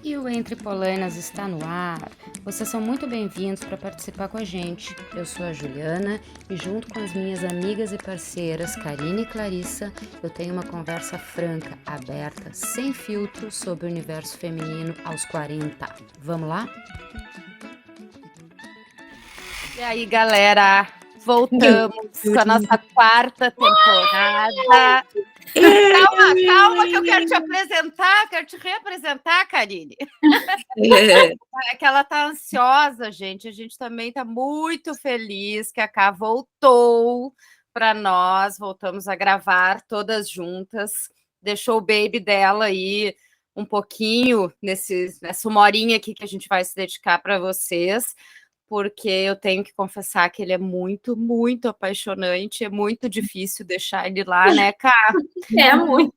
E o Entre Polainas está no ar. Vocês são muito bem-vindos para participar com a gente. Eu sou a Juliana e junto com as minhas amigas e parceiras Karine e Clarissa, eu tenho uma conversa franca, aberta, sem filtro sobre o universo feminino aos 40. Vamos lá? E aí, galera? Voltamos com a nossa quarta temporada. Calma, que eu quero te apresentar, quero te reapresentar, Karine. É que ela tá ansiosa, gente. A gente também tá muito feliz que a Ká voltou para nós. Voltamos a gravar todas juntas. Deixou o baby dela aí um pouquinho nessa uma horinha aqui que a gente vai se dedicar para vocês, porque eu tenho que confessar que ele é muito, muito apaixonante. É muito difícil deixar ele lá, né, Ká? É muito.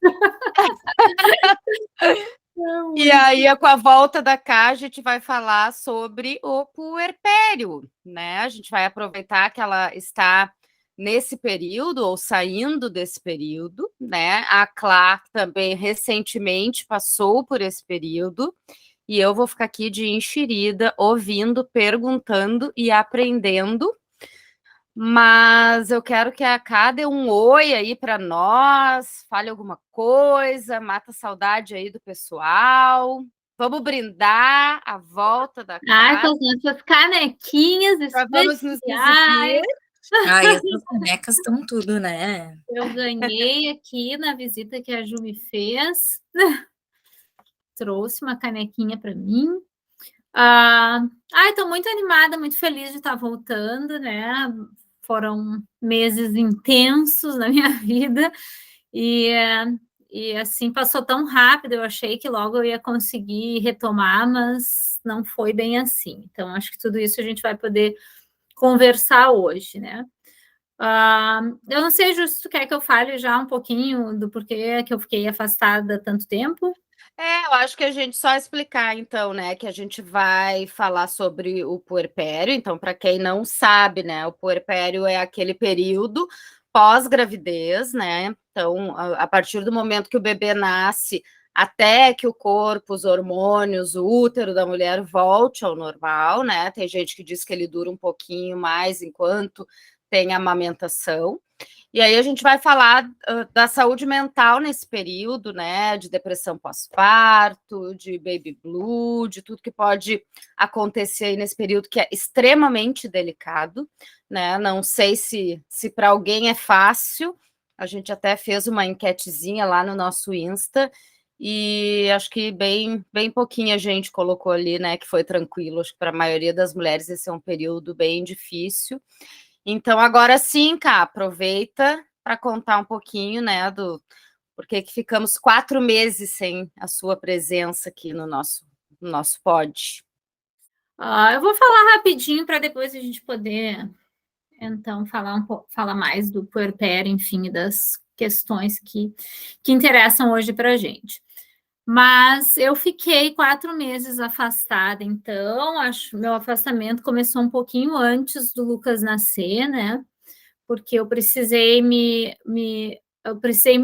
E aí, com a volta da Ká, a gente vai falar sobre o puerpério, né? A gente vai aproveitar que ela está nesse período, ou saindo desse período, né? A Clá também recentemente passou por esse período, e eu vou ficar aqui de enxerida, ouvindo, perguntando e aprendendo. Mas eu quero que a Ká dê um oi aí para nós, fale alguma coisa, mata a saudade aí do pessoal. Vamos brindar a volta da Ká. Com as nossas canequinhas Vamos nos exibir. Essas canecas estão tudo, né? Eu ganhei aqui na visita que a Ju me fez. Trouxe uma canequinha para mim. Estou muito animada, muito feliz de estar voltando, né? Foram meses intensos na minha vida e assim passou tão rápido. Eu achei que logo eu ia conseguir retomar, mas não foi bem assim. Então, acho que tudo isso a gente vai poder conversar hoje, né? Eu não sei, Ju, se tu quer que eu fale já um pouquinho do porquê que eu fiquei afastada tanto tempo? Eu acho que a gente só explicar, então, né, que a gente vai falar sobre o puerpério. Então, para quem não sabe, né, o puerpério é aquele período pós-gravidez, né? Então, a partir do momento que o bebê nasce, até que o corpo, os hormônios, o útero da mulher volte ao normal, né? Tem gente que diz que ele dura um pouquinho mais enquanto tem a amamentação. E aí a gente vai falar da saúde mental nesse período, né? De depressão pós-parto, de baby blue, de tudo que pode acontecer aí nesse período que é extremamente delicado, né? Não sei se para alguém é fácil. A gente até fez uma enquetezinha lá no nosso Insta e acho que bem pouquinha gente colocou ali, né? Que foi tranquilo. Acho que para a maioria das mulheres esse é um período bem difícil. Então, agora sim, Ká, aproveita para contar um pouquinho, né, do porquê que ficamos 4 meses sem a sua presença aqui no nosso pod. Eu vou falar rapidinho para depois a gente poder, então, falar mais do puerpério, enfim, das questões que interessam hoje para a gente. Mas eu fiquei 4 meses afastada, então, meu afastamento começou um pouquinho antes do Lucas nascer, né? Porque eu precisei eu precisei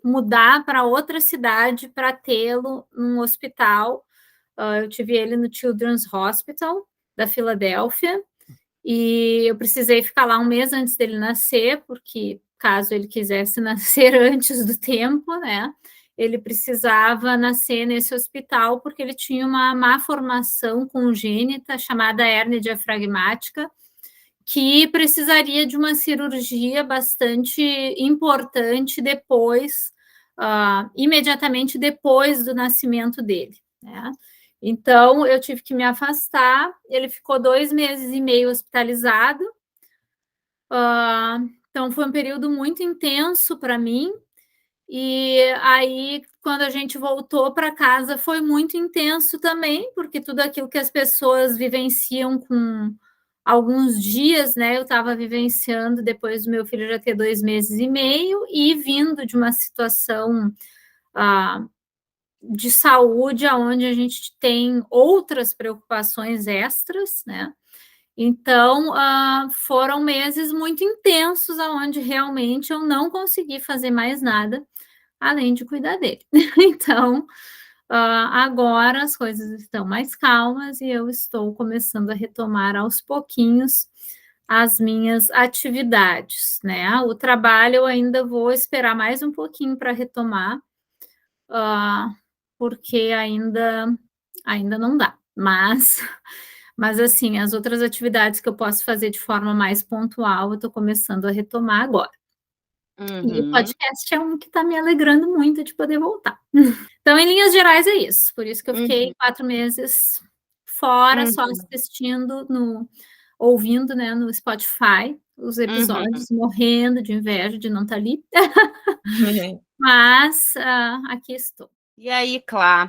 mudar para outra cidade para tê-lo num hospital. Eu tive ele no Children's Hospital da Filadélfia e eu precisei ficar lá um mês antes dele nascer, porque caso ele quisesse nascer antes do tempo, né? Ele precisava nascer nesse hospital porque ele tinha uma má formação congênita chamada hérnia diafragmática, que precisaria de uma cirurgia bastante importante depois, imediatamente depois do nascimento dele, né? Então, eu tive que me afastar. Ele ficou 2 meses e meio hospitalizado. Então, foi um período muito intenso para mim. E aí, quando a gente voltou para casa, foi muito intenso também, porque tudo aquilo que as pessoas vivenciam com alguns dias, né? Eu estava vivenciando depois do meu filho já ter 2 meses e meio e vindo de uma situação de saúde, onde a gente tem outras preocupações extras, né? Então, foram meses muito intensos, onde realmente eu não consegui fazer mais nada, além de cuidar dele. Então, agora as coisas estão mais calmas e eu estou começando a retomar aos pouquinhos as minhas atividades, né? O trabalho eu ainda vou esperar mais um pouquinho para retomar, porque ainda não dá. Mas assim, as outras atividades que eu posso fazer de forma mais pontual, eu estou começando a retomar agora. E o podcast é um que está me alegrando muito de poder voltar. Então, em linhas gerais, é isso. Por isso que eu fiquei 4 meses fora, só assistindo, ouvindo, né, no Spotify, os episódios, morrendo de inveja de não estar ali. Mas aqui estou. E aí, Clá?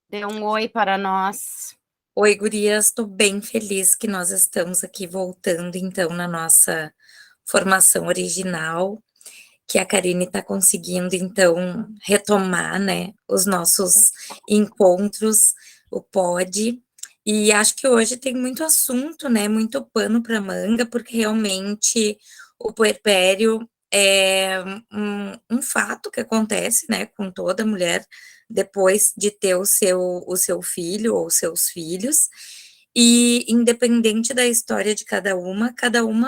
Dê um oi para nós. Oi, gurias, estou bem feliz que nós estamos aqui voltando, então, na nossa formação original, que a Karine está conseguindo, então, retomar, né, os nossos encontros, o pod, e acho que hoje tem muito assunto, né, muito pano para manga, porque realmente o puerpério é um fato que acontece, né, com toda mulher depois de ter o seu filho ou seus filhos, e independente da história de cada uma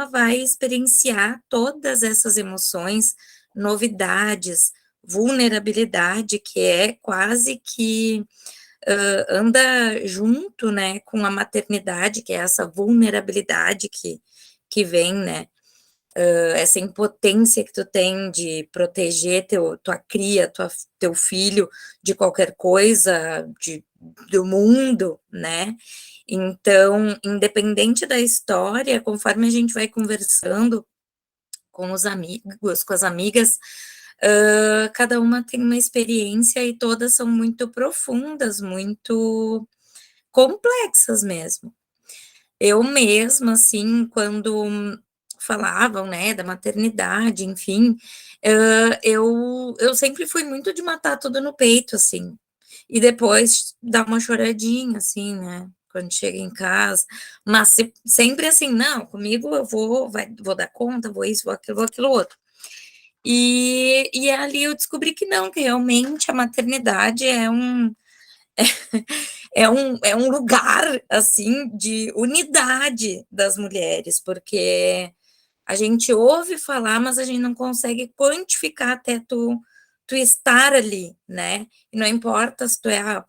vai experienciar todas essas emoções, novidades, vulnerabilidade, que é quase que anda junto, né, com a maternidade, que é essa vulnerabilidade que vem, né, essa impotência que tu tem de proteger tua cria, teu filho de qualquer coisa, do mundo, né? Então, independente da história, conforme a gente vai conversando com os amigos, com as amigas, cada uma tem uma experiência e todas são muito profundas, muito complexas mesmo. Eu mesma, assim, quando falavam, né, da maternidade, enfim, eu sempre fui muito de matar tudo no peito, assim, e depois dar uma choradinha, assim, né, quando chega em casa, mas sempre assim, não, comigo eu vou dar conta, vou isso, vou aquilo outro. E ali eu descobri que não, que realmente a maternidade é um lugar, assim, de unidade das mulheres, porque a gente ouve falar, mas a gente não consegue quantificar até tu estar ali, né? E não importa se tu é a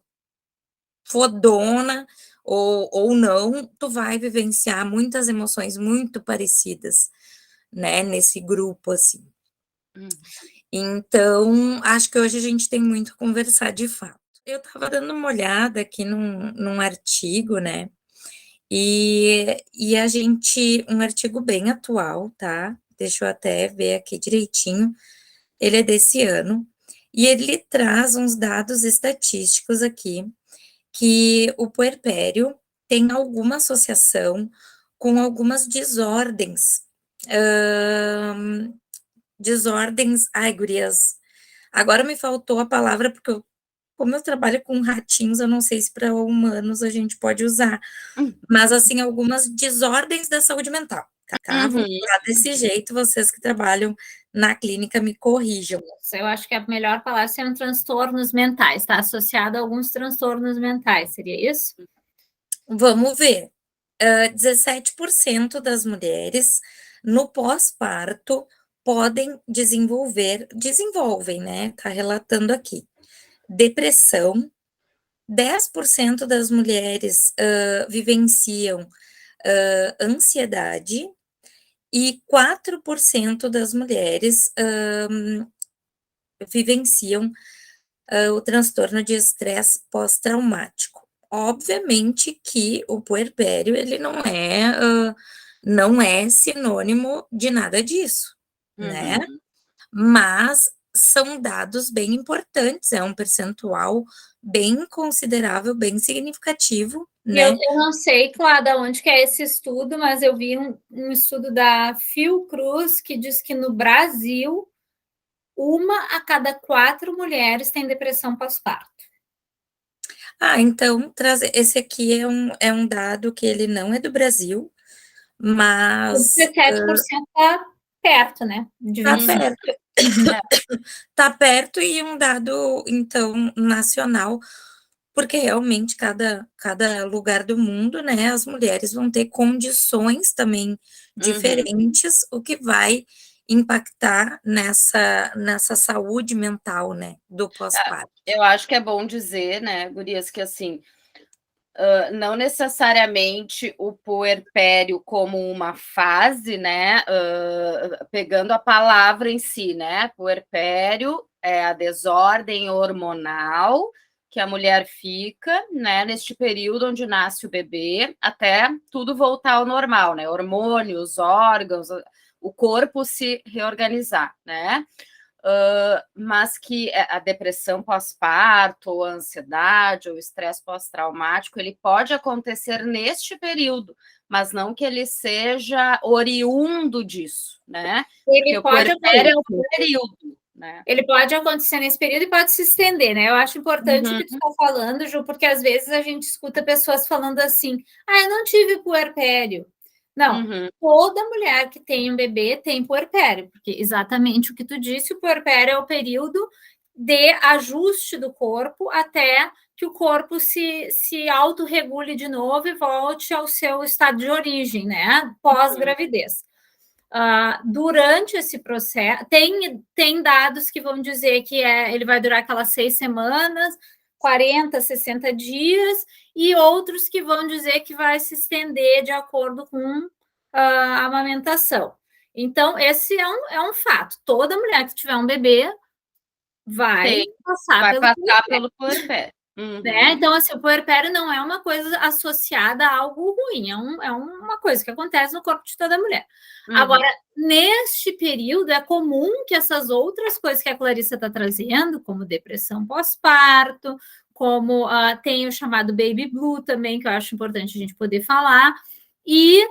fodona ou não, tu vai vivenciar muitas emoções muito parecidas, né? Nesse grupo, assim. Então, acho que hoje a gente tem muito a conversar de fato. Eu estava dando uma olhada aqui num artigo, né? E a gente, um artigo bem atual, tá? Deixa eu até ver aqui direitinho. Ele é desse ano, e ele traz uns dados estatísticos aqui, que o puerpério tem alguma associação com algumas desordens. Ai, gurias, agora me faltou a palavra, porque como eu trabalho com ratinhos, eu não sei se para humanos a gente pode usar, mas, assim, algumas desordens da saúde mental, tá? Vou falar desse jeito, vocês que trabalham na clínica me corrijam. Eu acho que a melhor palavra seriam transtornos mentais, está associado a alguns transtornos mentais, seria isso? Vamos ver. 17% das mulheres no pós-parto desenvolvem, né? Tá relatando aqui. Depressão, 10% das mulheres vivenciam ansiedade e 4% das mulheres vivenciam o transtorno de estresse pós-traumático. Obviamente que o puerpério, ele não é sinônimo de nada disso, né? Mas são dados bem importantes, é um percentual bem considerável, bem significativo, né? Eu não sei, Cláudia, onde que é esse estudo, mas eu vi um estudo da Fiocruz que diz que no Brasil 1 a cada 4 mulheres tem depressão pós-parto. Então, esse aqui é um dado que ele não é do Brasil, mas... 17% está perto, né? Está perto. tá perto, e um dado, então, nacional, porque realmente cada lugar do mundo, né, as mulheres vão ter condições também diferentes, o que vai impactar nessa saúde mental, né, do pós-parto. Eu acho que é bom dizer, né, gurias, que assim, não necessariamente o puerpério como uma fase, né, pegando a palavra em si, né, puerpério é a desordem hormonal que a mulher fica, né, neste período onde nasce o bebê, até tudo voltar ao normal, né, hormônios, órgãos, o corpo se reorganizar, né, mas que a depressão pós-parto, ou a ansiedade, ou o estresse pós-traumático, ele pode acontecer neste período, mas não que ele seja oriundo disso, né? Ele pode puerpério é um período, né? Ele pode acontecer nesse período e pode se estender, né? Eu acho importante o que tu está falando, Ju, porque às vezes a gente escuta pessoas falando assim: ah, eu não tive puerpério. Não, toda mulher que tem um bebê tem puerpério, porque exatamente o que tu disse, o puerpério é o período de ajuste do corpo até que o corpo se autorregule de novo e volte ao seu estado de origem, né? Pós-gravidez. Durante esse processo, tem dados que vão dizer que ele vai durar aquelas 6 semanas, 40, 60 dias, e outros que vão dizer que vai se estender de acordo com a amamentação. Então, esse é um fato. Toda mulher que tiver um bebê vai passar pelo puerpério. Né? Então, assim, o puerpério não é uma coisa associada a algo ruim, é uma coisa que acontece no corpo de toda mulher. Agora, neste período, é comum que essas outras coisas que a Clarissa está trazendo, como depressão pós-parto, como tem o chamado baby blue também, que eu acho importante a gente poder falar, e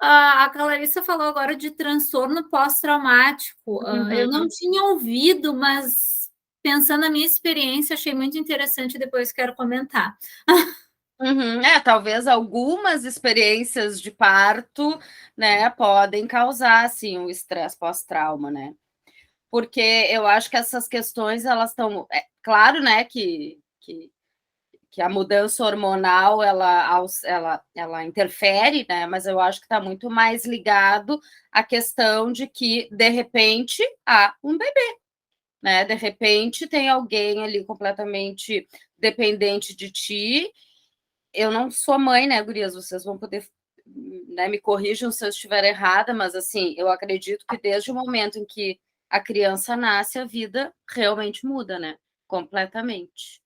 a Clarissa falou agora de transtorno pós-traumático. Eu não tinha ouvido, mas pensando na minha experiência, achei muito interessante, depois quero comentar. Talvez algumas experiências de parto, né, podem causar, assim, um estresse pós-trauma, né? Porque eu acho que essas questões, elas estão... claro, né, que a mudança hormonal, ela interfere, né, mas eu acho que está muito mais ligado à questão de que, de repente, há um bebê, né? De repente tem alguém ali completamente dependente de ti. Eu não sou mãe, né, gurias? Vocês vão poder, né, me corrijam se eu estiver errada, mas assim, eu acredito que desde o momento em que a criança nasce, a vida realmente muda, né? Completamente.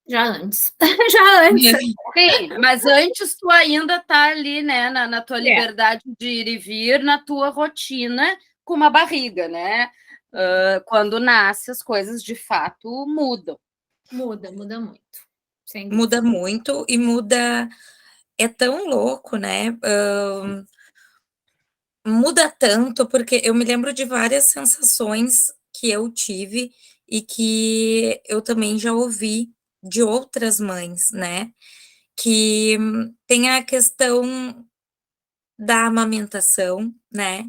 Já antes. Já antes. Sim, mas antes tu ainda tá ali, né, na tua liberdade de ir e vir, na tua rotina com uma barriga, né? Quando nasce, as coisas de fato mudam. Muda muito. Muda muito e muda... É tão louco, né? Muda tanto, porque eu me lembro de várias sensações que eu tive e que eu também já ouvi de outras mães, né? Que tem a questão da amamentação, né?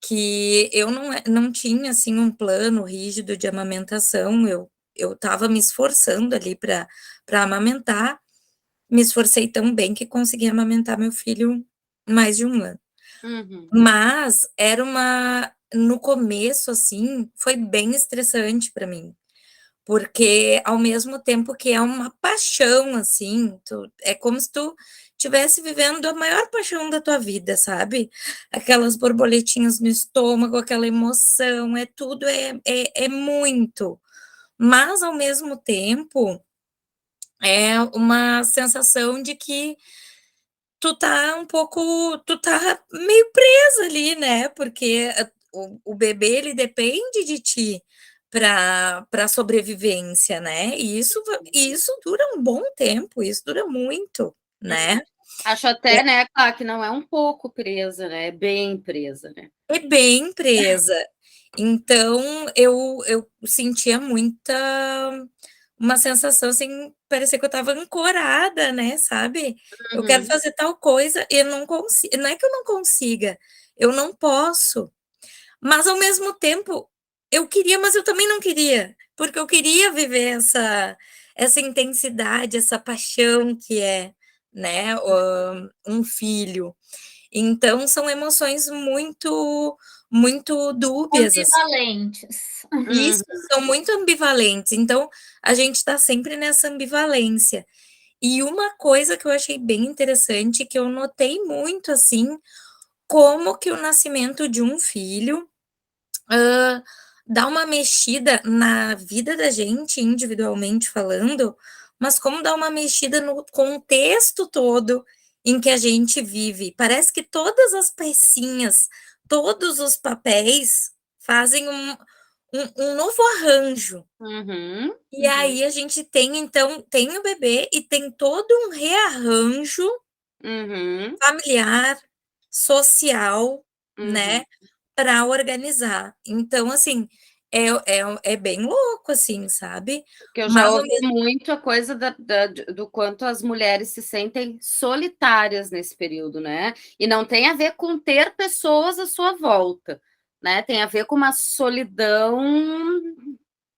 Que eu não tinha, assim, um plano rígido de amamentação, eu estava me esforçando ali para amamentar, me esforcei tão bem que consegui amamentar meu filho mais de 1 ano. Mas era no começo, assim, foi bem estressante para mim, porque ao mesmo tempo que é uma paixão, assim, é como se tu estivesse vivendo a maior paixão da tua vida, sabe? Aquelas borboletinhas no estômago, aquela emoção, tudo é muito. Mas, ao mesmo tempo, é uma sensação de que tu tá meio presa ali, né? Porque o bebê, ele depende de ti para sobrevivência, né? E isso dura um bom tempo, isso dura muito, né? Acho até, né, claro, que não é um pouco presa, né? É bem presa, né? É bem presa. Então, eu sentia uma sensação, assim, parecia que eu estava ancorada, né, sabe? Eu quero fazer tal coisa e eu não consigo, não é que eu não consiga, eu não posso. Mas, ao mesmo tempo, eu queria, mas eu também não queria, porque eu queria viver essa intensidade, essa paixão que é, né, um filho. Então, são emoções muito dúbias, assim. Ambivalentes. Isso, são muito ambivalentes. Então, a gente está sempre nessa ambivalência. E uma coisa que eu achei bem interessante, que eu notei muito, assim, como que o nascimento de um filho dá uma mexida na vida da gente, individualmente falando, mas como dá uma mexida no contexto todo em que a gente vive. Parece que todas as pecinhas, todos os papéis fazem um novo arranjo. E aí a gente tem, então, tem o bebê e tem todo um rearranjo familiar, social, né, para organizar. Então, assim, é bem louco, assim, sabe? Porque eu já Mas ao ouvi mesmo muito a coisa do quanto as mulheres se sentem solitárias nesse período, né? E não tem a ver com ter pessoas à sua volta, né? Tem a ver com uma solidão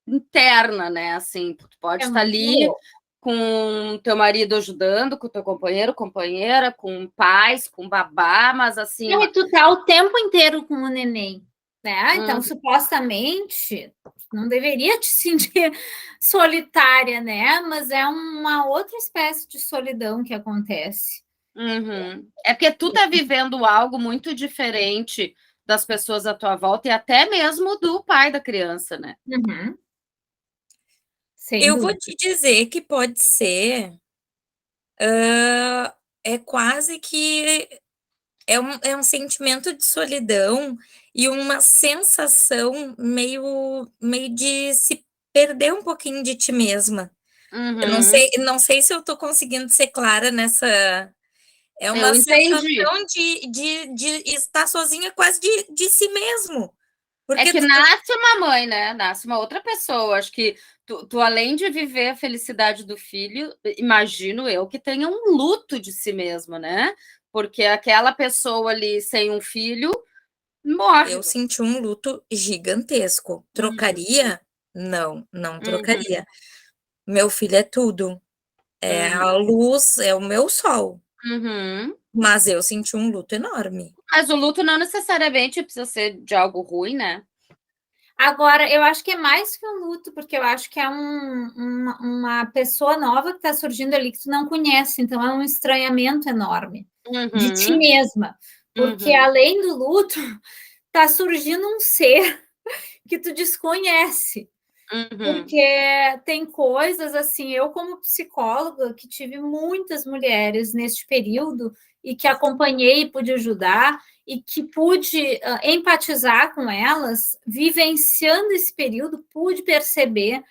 interna, né? Assim, tu pode É estar muito ali louco. com teu marido ajudando, com teu companheiro, companheira, com pais, com babá, mas assim, Não, e tu tá o tempo inteiro com o neném, né? Então, Uhum. supostamente, não deveria te sentir solitária, né? Mas é uma outra espécie de solidão que acontece. É porque tu tá vivendo algo muito diferente das pessoas à tua volta e até mesmo do pai da criança, né? Uhum. Sem eu vou dúvida. te dizer que pode ser, é quase que é um sentimento de solidão e uma sensação meio de se perder um pouquinho de ti mesma. Eu Uhum. não sei se eu tô conseguindo ser clara nessa. É Eu uma entendi. sensação de estar sozinha quase de si mesmo. É Porque que tu nasce uma mãe, né? Nasce uma outra pessoa. Acho que tu, além de viver a felicidade do filho, imagino eu que tenha um luto de si mesma, né? Porque aquela pessoa ali sem um filho morre. eu senti um luto gigantesco. Uhum, Trocaria? Não, não uhum, trocaria. Meu filho é tudo, é a uhum, luz, é o meu sol, uhum. mas eu senti um luto enorme. Mas o luto não necessariamente precisa ser de algo ruim, né? Agora, eu acho que é mais que um luto, porque eu acho que é uma pessoa nova que está surgindo ali que tu não conhece, então é um estranhamento enorme de ti Uhum, mesma, porque uhum, além do luto, está surgindo um ser que tu desconhece. uhum, Porque tem coisas assim, eu como psicóloga que tive muitas mulheres neste período e que acompanhei e pude ajudar e que pude empatizar com elas, vivenciando esse período, pude perceber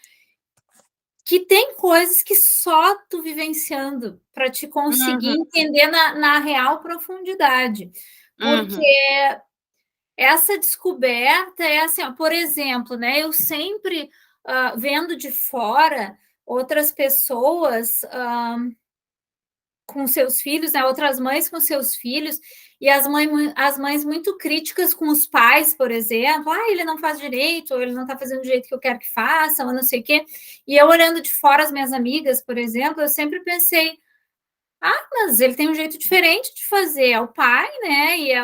que tem coisas que só tu vivenciando para te conseguir uhum, entender na real profundidade. Porque uhum, essa descoberta é assim, ó, por exemplo, né? Eu sempre vendo de fora outras pessoas com seus filhos, né? Outras mães com seus filhos, e as mães muito críticas com os pais, por exemplo, ele não faz direito, ou ele não está fazendo do jeito que eu quero que faça, ou não sei o quê. E eu olhando de fora as minhas amigas, por exemplo, eu sempre pensei, mas ele tem um jeito diferente de fazer, é o pai, né? E é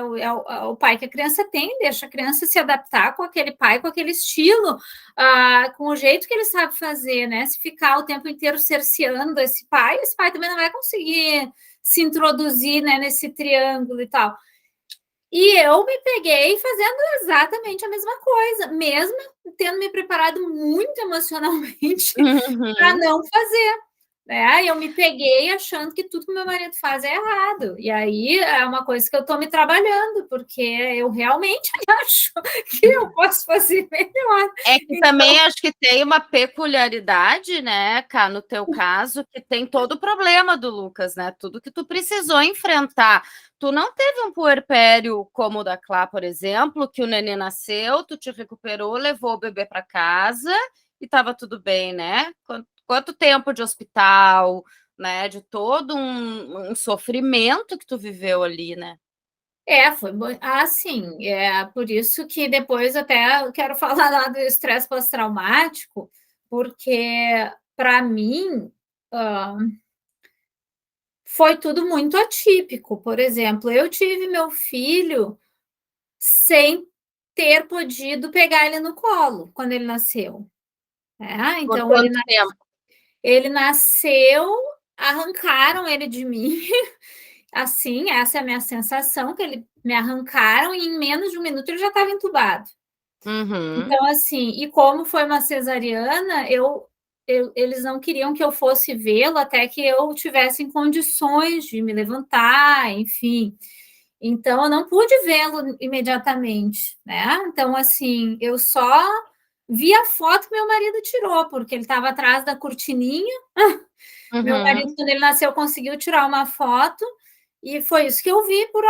o pai que a criança tem, deixa a criança se adaptar com aquele pai, com aquele estilo, com o jeito que ele sabe fazer, né? Se ficar o tempo inteiro cerceando esse pai também não vai conseguir se introduzir, né, nesse triângulo e tal. E eu me peguei fazendo exatamente a mesma coisa, mesmo tendo me preparado muito emocionalmente para uhum. não fazer. Eu me peguei achando que tudo que meu marido faz é errado. E aí é uma coisa que eu estou me trabalhando, porque eu realmente acho que eu posso fazer melhor. É que também acho que tem uma peculiaridade, né, Cá, no teu caso, que tem todo o problema do Lucas, né? Tudo que tu precisou enfrentar. Tu não teve um puerpério como o da Clá, por exemplo, que o neném nasceu, tu te recuperou, levou o bebê para casa e estava tudo bem, né? Quanto tempo de hospital, né? De todo um sofrimento que tu viveu ali, né? Foi bom. Sim, por isso que depois até eu quero falar lá do estresse pós-traumático, porque para mim foi tudo muito atípico. Por exemplo, eu tive meu filho sem ter podido pegar ele no colo quando ele nasceu. Por Então quanto tempo? ele nasceu, arrancaram ele de mim. Assim, essa é a minha sensação, que ele me arrancaram e em menos de 1 minuto ele já estava entubado. Então, assim, e como foi uma cesariana, eles não queriam que eu fosse vê-lo até que eu tivesse em condições de me levantar, enfim. Então, eu não pude vê-lo imediatamente, né? Então, assim, eu só vi a foto que meu marido tirou, porque ele estava atrás da cortininha. Meu marido, quando ele nasceu, conseguiu tirar uma foto e foi isso que eu vi por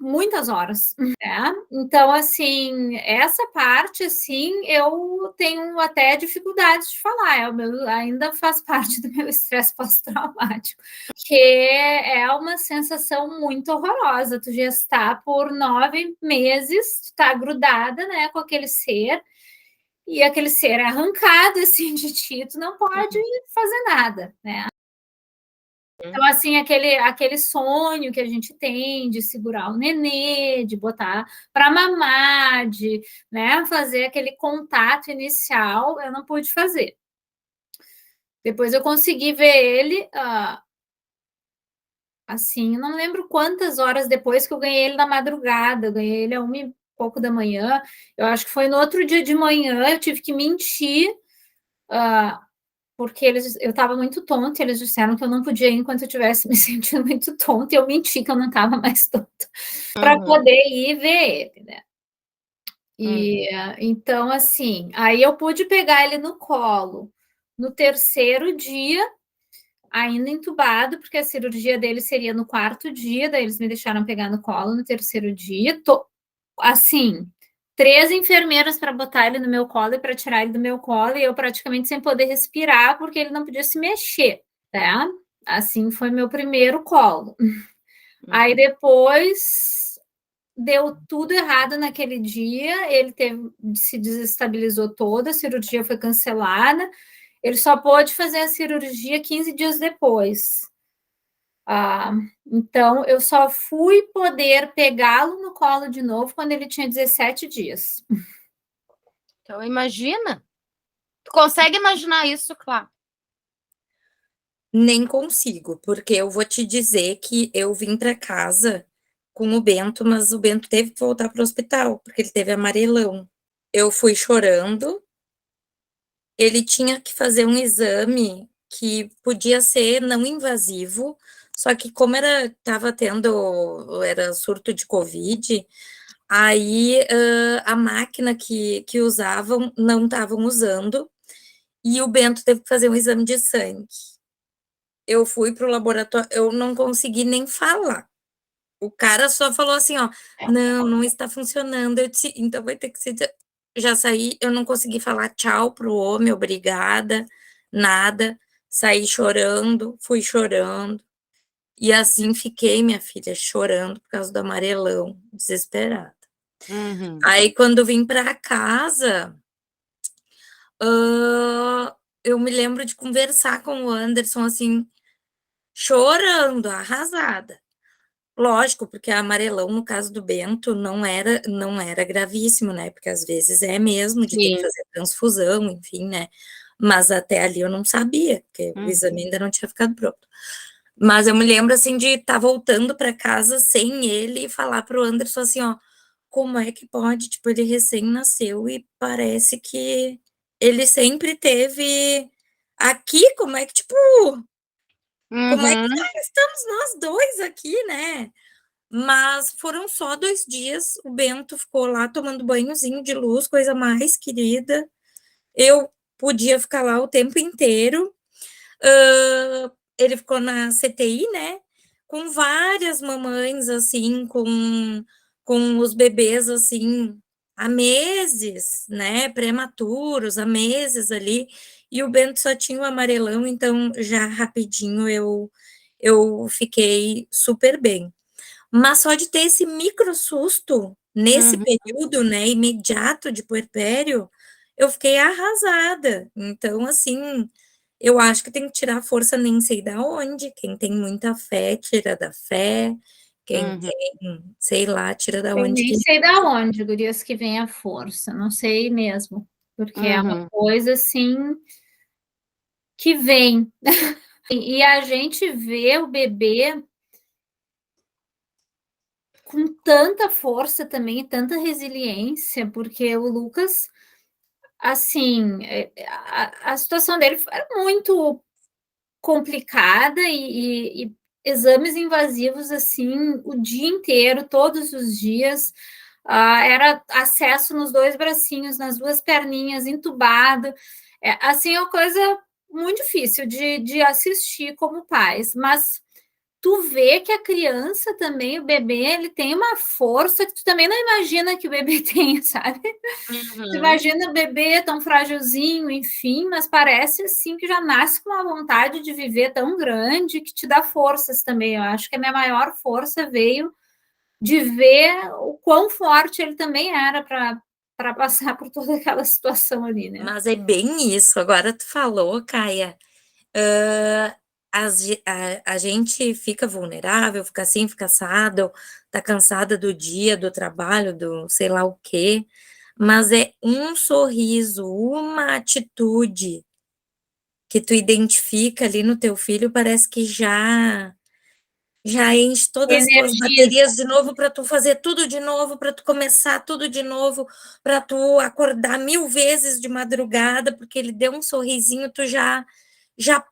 muitas horas, né? Então, assim, essa parte, assim, eu tenho até dificuldades de falar, ainda faz parte do meu estresse pós-traumático, porque é uma sensação muito horrorosa, tu gestar por 9 meses, tu tá grudada, né, com aquele ser, e aquele ser é arrancado, assim, de ti, tu não pode fazer nada, né? Então, assim, aquele sonho que a gente tem de segurar o nenê, de botar para mamar, de, né, fazer aquele contato inicial, eu não pude fazer. Depois eu consegui ver ele, assim, não lembro quantas horas depois que eu ganhei ele na madrugada, eu ganhei ele a 1h pouco da manhã, eu acho que foi no outro dia de manhã, eu tive que mentir, porque eu estava muito tonta, eles disseram que eu não podia ir enquanto eu estivesse me sentindo muito tonta, e eu menti que eu não estava mais tonta, para poder ir ver ele, né? Então, assim, aí eu pude pegar ele no colo no terceiro dia, ainda entubado, porque a cirurgia dele seria no 4º dia, daí eles me deixaram pegar no colo no terceiro dia, assim, 3 enfermeiras para botar ele no meu colo e para tirar ele do meu colo, e eu praticamente sem poder respirar, porque ele não podia se mexer, tá? Assim, foi meu primeiro colo. Aí depois deu tudo errado naquele dia, ele se desestabilizou todo, a cirurgia foi cancelada, ele só pôde fazer a cirurgia 15 dias depois. Então, eu só fui poder pegá-lo no colo de novo quando ele tinha 17 dias. Então, imagina. Tu consegue imaginar isso, Clá? Nem consigo, porque eu vou te dizer que eu vim para casa com o Bento, mas o Bento teve que voltar para o hospital, porque ele teve amarelão. Eu fui chorando, ele tinha que fazer um exame que podia ser não invasivo, só que como era surto de Covid, aí a máquina que usavam não estavam usando, e o Bento teve que fazer um exame de sangue. Eu fui para o laboratório, eu não consegui nem falar. O cara só falou assim, ó, não está funcionando. Eu disse, então vai ter que ser. Já saí, eu não consegui falar tchau pro homem, obrigada, nada. Saí chorando, fui chorando. E assim fiquei, minha filha, chorando por causa do amarelão, desesperada. Aí, quando vim para casa, eu me lembro de conversar com o Anderson, assim, chorando, arrasada. Lógico, porque a amarelão, no caso do Bento, não era gravíssimo, né? Porque às vezes é mesmo de ter que fazer transfusão, enfim, né? Mas até ali eu não sabia, porque o exame ainda não tinha ficado pronto. Mas eu me lembro, assim, de estar voltando para casa sem ele e falar para o Anderson assim, ó, como é que pode? Tipo, ele recém-nasceu e parece que ele sempre teve aqui, como é que, tipo, como é que estamos nós dois aqui, né? Mas foram só 2 dias, o Bento ficou lá tomando banhozinho de luz, coisa mais querida. Eu podia ficar lá o tempo inteiro. Ele ficou na CTI, né? Com várias mamães, assim, com os bebês, assim, há meses, né? Prematuros, há meses ali. E o Bento só tinha o amarelão, então já rapidinho eu fiquei super bem. Mas só de ter esse micro susto nesse período, né, imediato de puerpério, eu fiquei arrasada. Então, assim, eu acho que tem que tirar a força nem sei da onde. Quem tem muita fé, tira da fé. Quem tem, sei lá, tira da Eu onde nem que. sei da onde, gurias, que vem a força, não sei mesmo, porque é uma coisa assim que vem. E a gente vê o bebê com tanta força também, tanta resiliência, porque o Lucas, assim, a situação dele era muito complicada e exames invasivos, assim, o dia inteiro, todos os dias, era acesso nos 2 bracinhos, nas 2 perninhas, entubado, assim, é uma coisa muito difícil de assistir como pais, mas tu vê que a criança também, o bebê, ele tem uma força que tu também não imagina que o bebê tem, sabe? Tu imagina o bebê tão frágilzinho, enfim, mas parece assim que já nasce com uma vontade de viver tão grande que te dá forças também. Eu acho que a minha maior força veio de ver o quão forte ele também era para passar por toda aquela situação ali, né? Mas é bem isso. Agora tu falou, Caia, a gente fica vulnerável, fica assim, fica assado, tá cansada do dia, do trabalho, do sei lá o quê, mas é um sorriso, uma atitude que tu identifica ali no teu filho, parece que já enche todas as tuas Energiza. baterias de novo para tu fazer tudo de novo, para tu começar tudo de novo, para tu acordar 1000 vezes de madrugada, porque ele deu um sorrisinho, tu já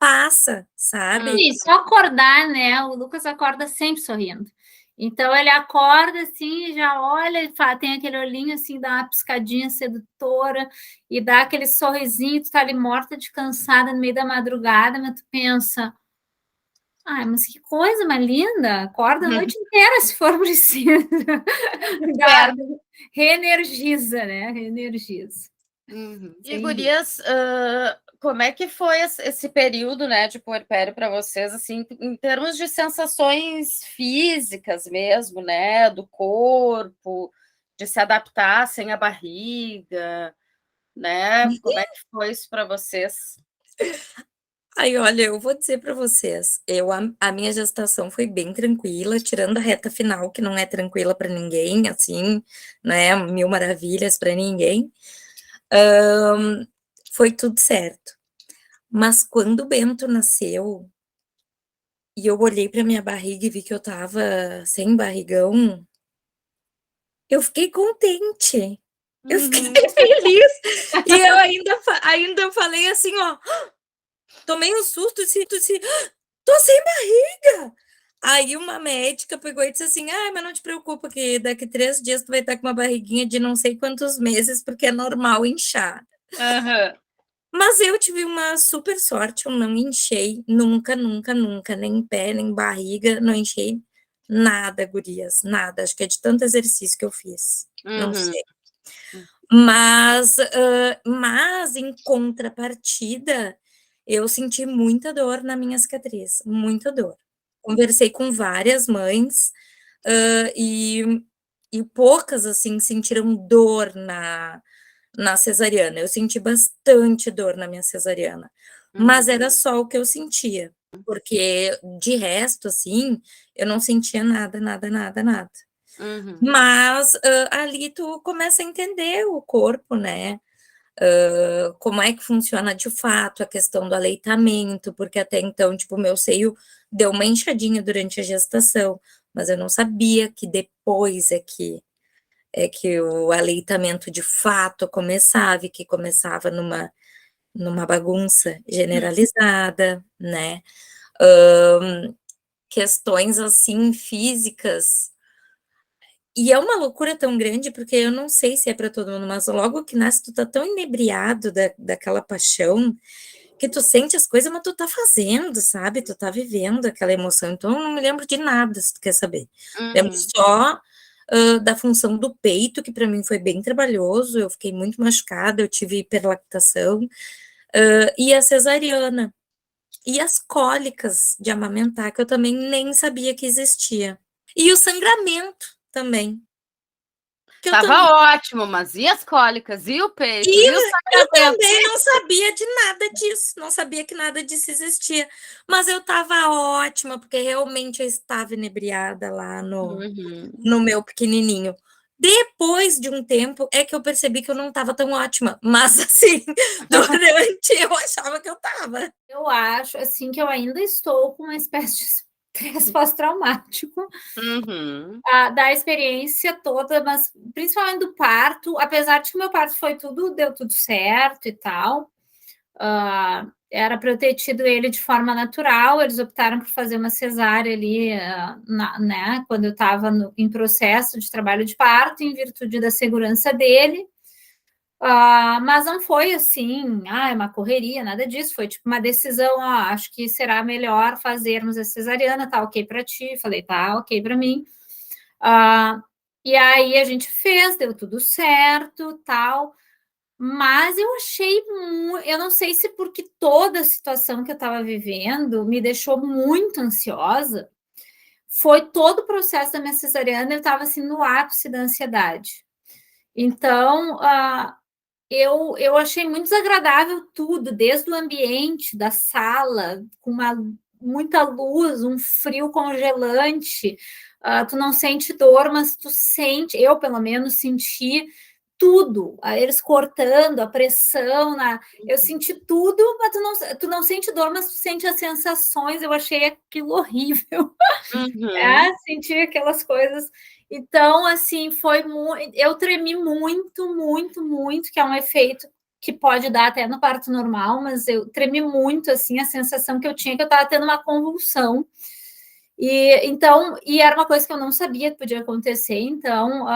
passa, sabe? E só acordar, né? O Lucas acorda sempre sorrindo. Então ele acorda assim, já olha, tem aquele olhinho assim, dá uma piscadinha sedutora e dá aquele sorrisinho, tu tá ali morta de cansada no meio da madrugada, mas tu pensa, ai, mas que coisa mais linda, acorda a noite inteira se for preciso. Reenergiza, né? Reenergiza. E gurias, como é que foi esse período, né, de puerpério para vocês, assim, em termos de sensações físicas mesmo, né, do corpo, de se adaptar sem a barriga, né? Como é que foi isso para vocês? Aí, olha, eu vou dizer para vocês, a minha gestação foi bem tranquila, tirando a reta final, que não é tranquila para ninguém, assim, né, 1000 maravilhas para ninguém, foi tudo certo. Mas quando o Bento nasceu, e eu olhei para minha barriga e vi que eu estava sem barrigão, eu fiquei contente, eu fiquei feliz, e eu ainda falei assim, ó, tomei um susto, disse, tô sem barriga. Aí uma médica pegou e disse assim, mas não te preocupa que daqui 3 dias tu vai estar com uma barriguinha de não sei quantos meses, porque é normal inchar. Mas eu tive uma super sorte, eu não inchei nunca, nunca, nunca, nem pé, nem barriga, não inchei nada, gurias, nada. Acho que é de tanto exercício que eu fiz, não sei. Mas em contrapartida, eu senti muita dor na minha cicatriz, muita dor. Conversei com várias mães, e poucas, assim, sentiram dor na cesariana. Eu senti bastante dor na minha cesariana, mas era só o que eu sentia, porque de resto, assim, eu não sentia nada, nada, nada, nada. Mas ali tu começa a entender o corpo, né? Como é que funciona de fato a questão do aleitamento, porque até então, tipo, meu seio deu uma inchadinha durante a gestação, mas eu não sabia que depois é que o aleitamento de fato começava, e que começava numa bagunça generalizada, né? Questões assim físicas. E é uma loucura tão grande, porque eu não sei se é para todo mundo, mas logo que nasce, tu tá tão inebriado daquela paixão, que tu sente as coisas, mas tu tá fazendo, sabe? Tu tá vivendo aquela emoção. Então, eu não me lembro de nada, se tu quer saber. Lembro só da função do peito, que para mim foi bem trabalhoso, eu fiquei muito machucada, eu tive hiperlactação, e a cesariana. E as cólicas de amamentar, que eu também nem sabia que existia. E o sangramento também. Tava ótimo, mas e as cólicas? E o peito? E o eu sangramento? também não sabia de nada disso, não sabia que nada disso existia. Mas eu tava ótima, porque realmente eu estava inebriada lá no meu pequenininho. Depois de um tempo é que eu percebi que eu não estava tão ótima, mas assim, durante eu achava que eu estava. Eu acho, assim, que eu ainda estou com uma espécie de estresse pós-traumático da experiência toda, mas principalmente do parto, apesar de que o meu parto deu tudo certo e tal, era para eu ter tido ele de forma natural, eles optaram por fazer uma cesárea ali, né, quando eu estava em processo de trabalho de parto, em virtude da segurança dele, mas não foi assim, uma correria, nada disso, foi tipo uma decisão, acho que será melhor fazermos a cesariana, tá ok para ti? Falei, tá ok para mim. E aí a gente fez, deu tudo certo, tal, mas eu achei, eu não sei se porque toda a situação que eu estava vivendo me deixou muito ansiosa, foi todo o processo da minha cesariana, eu estava assim no ápice da ansiedade. Então, eu achei muito desagradável tudo, desde o ambiente da sala, com muita luz, um frio congelante, tu não sente dor, mas tu sente, eu pelo menos senti tudo, eles cortando, a pressão, eu senti tudo, mas tu não sente dor, mas tu sente as sensações, eu achei aquilo horrível, senti aquelas coisas. Então, assim, eu tremi muito, muito, muito, que é um efeito que pode dar até no parto normal, mas eu tremi muito, assim, a sensação que eu tinha que eu estava tendo uma convulsão. E era uma coisa que eu não sabia que podia acontecer, então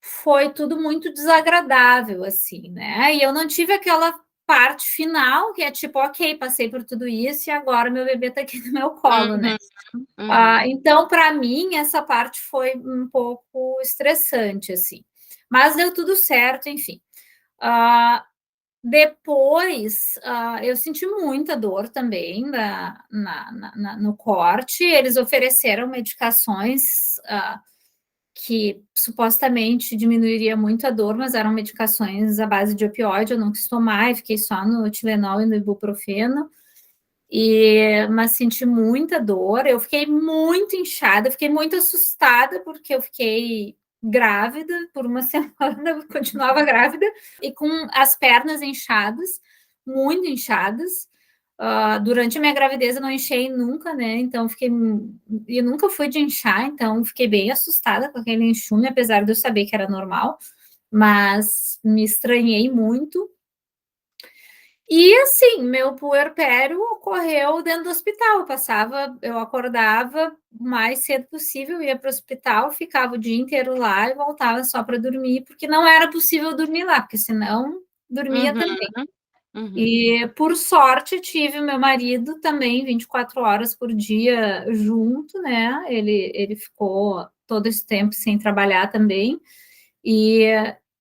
foi tudo muito desagradável, assim, né? E eu não tive aquela parte final, que é tipo, ok, passei por tudo isso e agora meu bebê tá aqui no meu colo, né? Então, para mim, essa parte foi um pouco estressante, assim. Mas deu tudo certo, enfim. Depois, eu senti muita dor também no corte. Eles ofereceram medicações que supostamente diminuiria muito a dor, mas eram medicações à base de opioide. Eu não quis tomar, e fiquei só no Tilenol e no ibuprofeno. Mas senti muita dor, eu fiquei muito inchada, fiquei muito assustada, porque eu fiquei grávida por uma semana, continuava grávida, e com as pernas inchadas, muito inchadas. Durante a minha gravidez eu não inchei nunca, né? Então eu nunca fui de inchar, então fiquei bem assustada com aquele enxume, apesar de eu saber que era normal, mas me estranhei muito. E assim, meu puerpério ocorreu dentro do hospital. Eu acordava o mais cedo possível, ia para o hospital, ficava o dia inteiro lá e voltava só para dormir, porque não era possível dormir lá, porque senão dormia também. E por sorte tive o meu marido também 24 horas por dia junto, né? Ele ficou todo esse tempo sem trabalhar também. E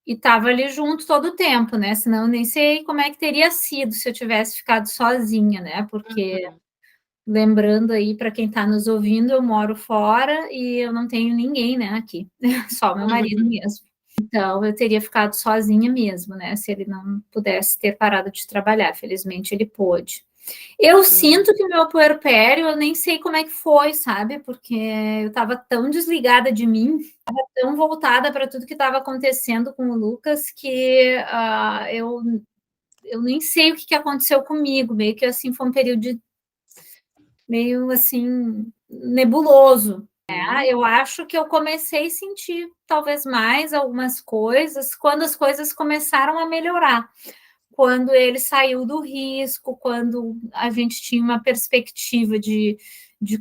estava ali junto todo o tempo, né? Senão eu nem sei como é que teria sido se eu tivesse ficado sozinha, né? Porque, lembrando aí, para quem está nos ouvindo, eu moro fora e eu não tenho ninguém, né, aqui, só meu marido mesmo. Então, eu teria ficado sozinha mesmo, né? Se ele não pudesse ter parado de trabalhar. Felizmente, ele pôde. Eu sinto que o meu puerpério, eu nem sei como é que foi, sabe? Porque eu estava tão desligada de mim, estava tão voltada para tudo que estava acontecendo com o Lucas, que eu nem sei o que aconteceu comigo. Meio que assim, foi um período meio assim nebuloso. Eu acho que eu comecei a sentir talvez mais algumas coisas quando as coisas começaram a melhorar. Quando ele saiu do risco, quando a gente tinha uma perspectiva de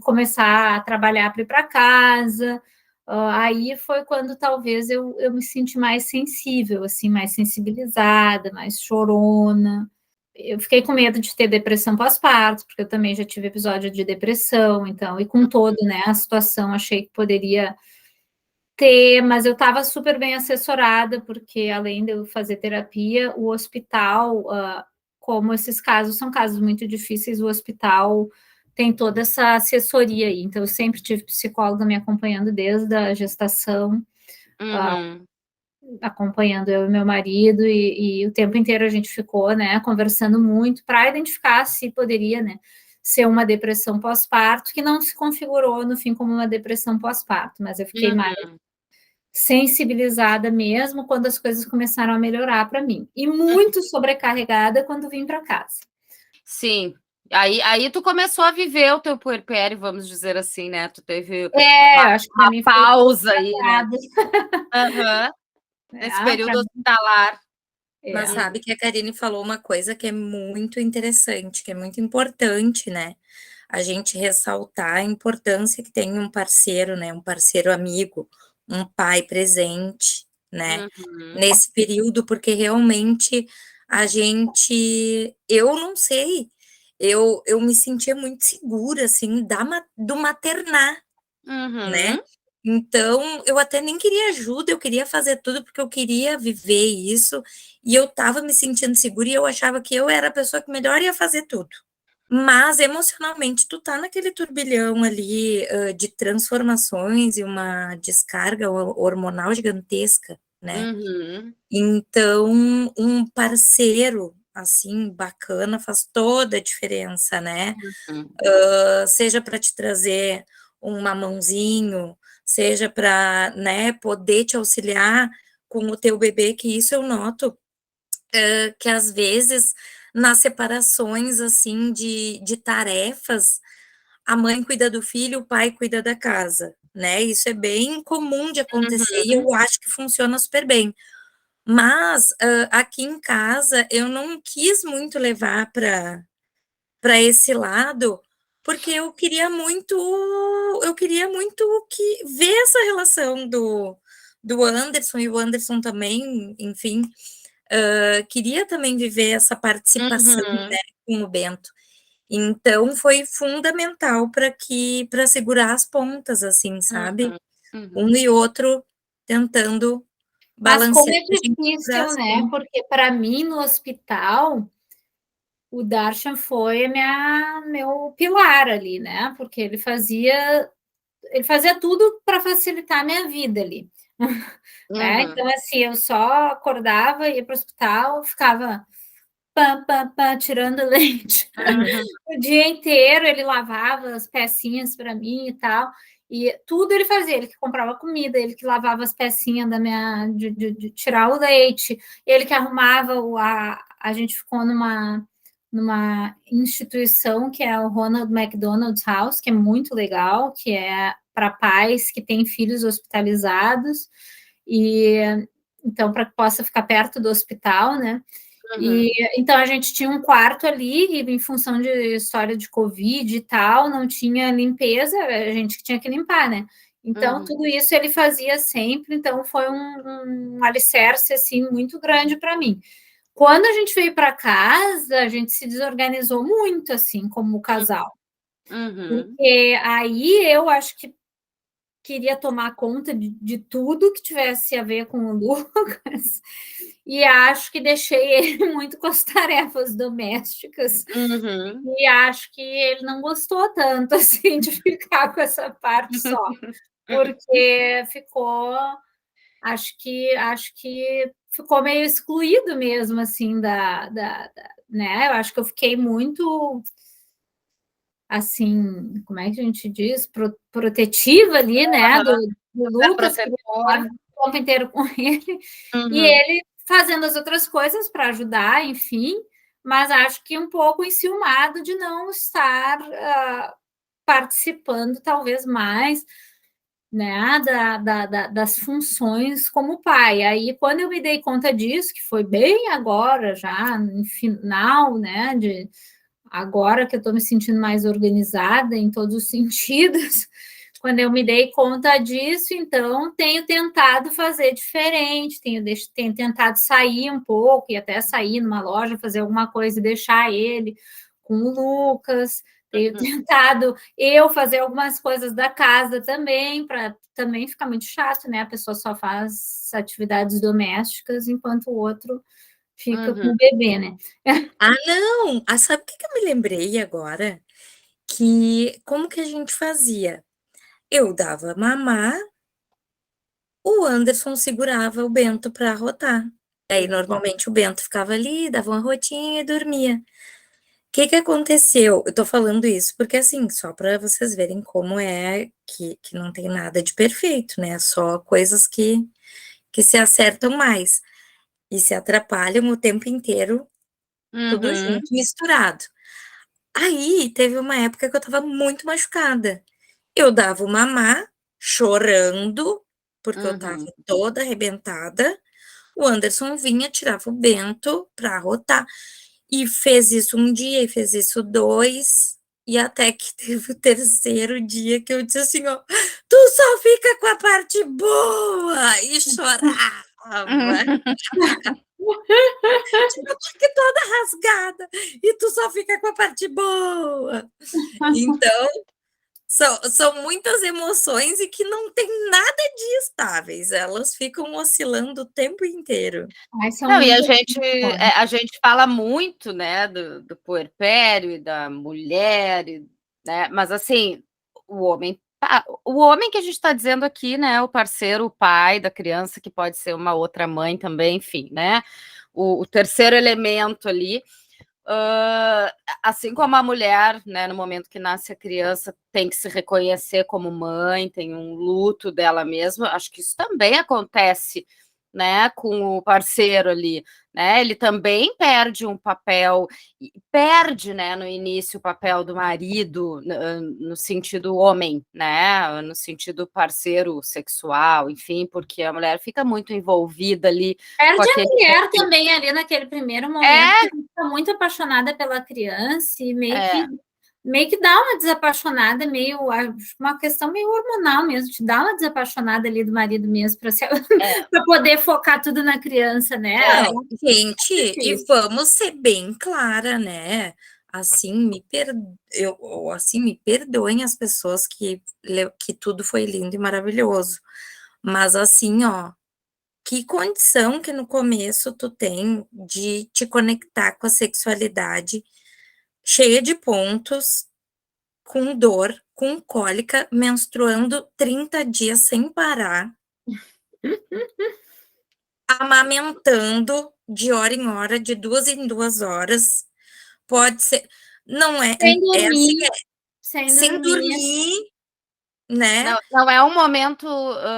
começar a trabalhar para ir para casa, aí foi quando talvez eu me senti mais sensível, assim, mais sensibilizada, mais chorona. Eu fiquei com medo de ter depressão pós-parto, porque eu também já tive episódio de depressão, então, e com todo, né, a situação, achei que poderia ter, mas eu estava super bem assessorada, porque além de eu fazer terapia, o hospital, como esses casos são casos muito difíceis, o hospital tem toda essa assessoria aí. Então, eu sempre tive psicóloga me acompanhando desde a gestação, acompanhando eu e meu marido, e o tempo inteiro a gente ficou, né, conversando muito para identificar se poderia, né, ser uma depressão pós-parto, que não se configurou no fim como uma depressão pós-parto, mas eu fiquei mais sensibilizada mesmo quando as coisas começaram a melhorar para mim, e muito sobrecarregada quando vim para casa. Sim. Aí tu começou a viver o teu puerpério, vamos dizer assim, né? Tu teve acho que para mim foi pausa aí, né? Nesse período hospitalar. Mas sabe que a Karine falou uma coisa que é muito interessante, que é muito importante, né? A gente ressaltar a importância que tem um parceiro, né? Um parceiro amigo, um pai presente, né? Nesse período, porque realmente eu não sei, eu me sentia muito segura, assim, do maternar, né? Então, eu até nem queria ajuda, eu queria fazer tudo porque eu queria viver isso, e eu estava me sentindo segura e eu achava que eu era a pessoa que melhor ia fazer tudo. Mas, emocionalmente, tu tá naquele turbilhão ali de transformações e uma descarga hormonal gigantesca, né? Então, um parceiro, assim, bacana faz toda a diferença, né? Seja para te trazer um mamãozinho, seja para, né, poder te auxiliar com o teu bebê, que isso eu noto que às vezes nas separações assim de tarefas, a mãe cuida do filho, o pai cuida da casa, né? Isso é bem comum de acontecer e eu acho que funciona super bem. Mas aqui em casa eu não quis muito levar para esse lado, porque eu queria muito que ver essa relação do Anderson, e o Anderson também, enfim, queria também viver essa participação, né, com o Bento. Então foi fundamental para segurar as pontas, assim, sabe? Um e outro tentando Mas como balancear. é difícil, né? Porque para mim no hospital o Darshan foi meu pilar ali, né? Porque ele fazia tudo para facilitar a minha vida ali. Né? Então, assim, eu só acordava, ia para o hospital, ficava tirando leite o dia inteiro. Ele lavava as pecinhas para mim e tal. E tudo ele fazia, ele que comprava comida, ele que lavava as pecinhas de tirar o leite, ele que arrumava a gente ficou numa instituição que é o Ronald McDonald House, que é muito legal, que é para pais que têm filhos hospitalizados, e então para que possa ficar perto do hospital, né? E então a gente tinha um quarto ali, e em função de história de Covid e tal, não tinha limpeza, a gente que tinha que limpar, né? Então, tudo isso ele fazia sempre, então foi um alicerce assim muito grande para mim. Quando a gente veio para casa, a gente se desorganizou muito, assim, como casal. Porque aí eu acho que queria tomar conta de tudo que tivesse a ver com o Lucas, e acho que deixei ele muito com as tarefas domésticas, e acho que ele não gostou tanto, assim, de ficar com essa parte só, porque acho que ficou meio excluído mesmo, assim, né? Eu acho que eu fiquei muito, assim, como é que a gente diz? Protetiva ali, né? Do Lucas, que estava o tempo inteiro com ele, e ele fazendo as outras coisas para ajudar, enfim, mas acho que um pouco enciumado de não estar participando, talvez mais, né, das funções como pai. Aí, quando eu me dei conta disso, que foi bem agora, já no final, né, agora que eu estou me sentindo mais organizada em todos os sentidos, quando eu me dei conta disso, então tenho tentado fazer diferente, tenho tentado sair um pouco, e até sair numa loja, fazer alguma coisa e deixar ele com o Lucas. Tenho tentado eu fazer algumas coisas da casa também, para também ficar muito chato, né? A pessoa só faz atividades domésticas enquanto o outro fica com o bebê, né? Não! Sabe o que eu me lembrei agora? que como que a gente fazia? Eu dava mamar, o Anderson segurava o Bento para arrotar. Aí, normalmente, o Bento ficava ali, dava uma rotinha e dormia. O que aconteceu? Eu tô falando isso porque, assim, só para vocês verem como é que não tem nada de perfeito, né? Só coisas que se acertam mais e se atrapalham o tempo inteiro, tudo Uhum. junto, misturado. Aí, teve uma época que eu estava muito machucada. Eu dava o mamar, chorando, porque eu estava toda arrebentada. O Anderson vinha, tirava o Bento para arrotar. E fez isso um dia, e fez isso 2, e até que teve o terceiro dia que eu disse assim, ó: "Tu só fica com a parte boa", e chorava. Tipo, eu tô aqui toda rasgada, e tu só fica com a parte boa. Então, são muitas emoções e que não tem nada de estáveis, elas ficam oscilando o tempo inteiro. Ai, são Não, e muitas a gente fala muito, né, do puerpério e da mulher, né, mas assim, o homem que a gente está dizendo aqui, né, o parceiro, o pai da criança, que pode ser uma outra mãe também, enfim, né, o terceiro elemento ali, assim como a mulher, né, no momento que nasce a criança, tem que se reconhecer como mãe, tem um luto dela mesma, acho que isso também acontece, né, com o parceiro ali, né, ele também perde um papel, perde, né, no início o papel do marido, no sentido homem, né, no sentido parceiro sexual, enfim, porque a mulher fica muito envolvida ali com Perde a aquele... mulher também ali naquele primeiro momento, É, que fica muito apaixonada pela criança e é. meio que dá uma desapaixonada, meio uma questão meio hormonal mesmo, te dá uma desapaixonada ali do marido mesmo para poder focar tudo na criança, né? Não, gente, e vamos ser bem clara, né? Assim, me perdoem as pessoas que tudo foi lindo e maravilhoso. Mas assim, ó, que condição que no começo tu tem de te conectar com a sexualidade cheia de pontos, com dor, com cólica, menstruando 30 dias sem parar, amamentando de hora em hora, de 2 em 2 horas. Pode ser, não é, Sem é assim, dormir, sem sem dormir. dormir, né? Não é um momento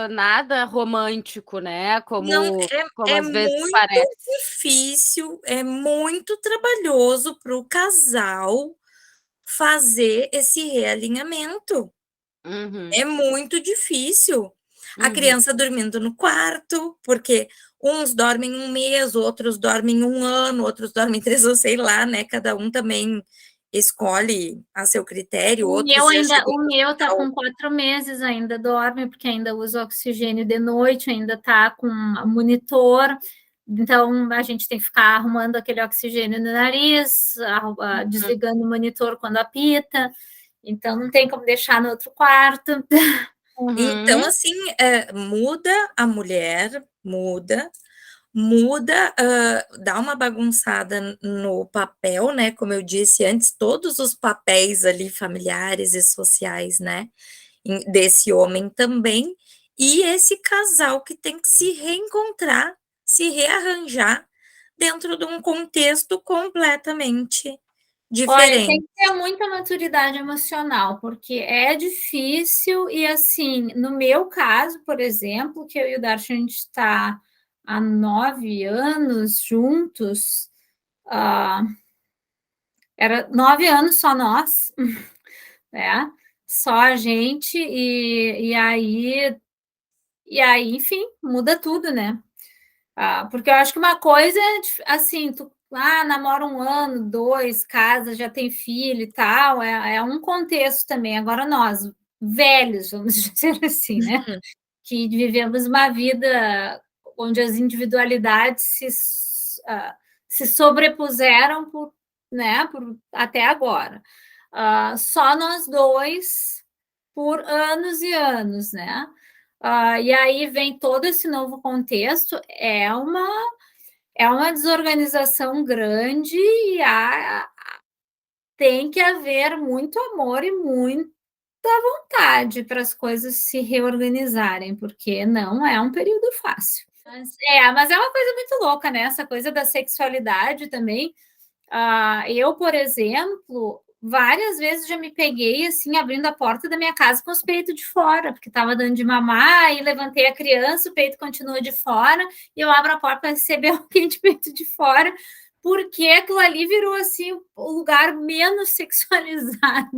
nada romântico, né? Não, Como é às vezes muito parece. difícil, é muito trabalhoso para o casal fazer esse realinhamento. Uhum, É muito difícil. A uhum, criança dormindo no quarto, porque uns dormem 1 mês, outros dormem 1 ano, outros dormem 3 anos, sei lá, né, cada um também escolhe a seu critério, outros já chegam O no meu tá hospital. com 4 meses, ainda dorme, porque ainda usa oxigênio de noite, ainda tá com monitor, então a gente tem que ficar arrumando aquele oxigênio no nariz, desligando o monitor quando apita, então não tem como deixar no outro quarto. Então, uhum. assim, muda a mulher, muda, dá uma bagunçada no papel, né, como eu disse antes, todos os papéis ali familiares e sociais, né, desse homem também, e esse casal que tem que se reencontrar, se rearranjar dentro de um contexto completamente Olha, tem diferente. que ter muita maturidade emocional, porque é difícil e, assim, no meu caso, por exemplo, que eu e o Darcy, a gente está há 9 anos juntos, ah, era 9 anos só nós, né? Só a gente, enfim, muda tudo, né? Porque eu acho que uma coisa é assim, tu namora 1 ano, 2, casa, já tem filho e tal, é um contexto também. Agora nós, velhos, vamos dizer assim, né? Que vivemos uma vida onde as individualidades se sobrepuseram né, até agora. Só nós dois por anos e anos, né? E aí vem todo esse novo contexto, é uma desorganização grande e tem que haver muito amor e muita vontade para as coisas se reorganizarem, porque não é um período fácil. Mas é uma coisa muito louca, né? Essa coisa da sexualidade também. Eu, por exemplo, várias vezes já me peguei assim, abrindo a porta da minha casa com os peitos de fora, porque estava dando de mamar, e levantei a criança, o peito continua de fora, e eu abro a porta para receber alguém de peito de fora, porque aquilo ali virou assim o lugar menos sexualizado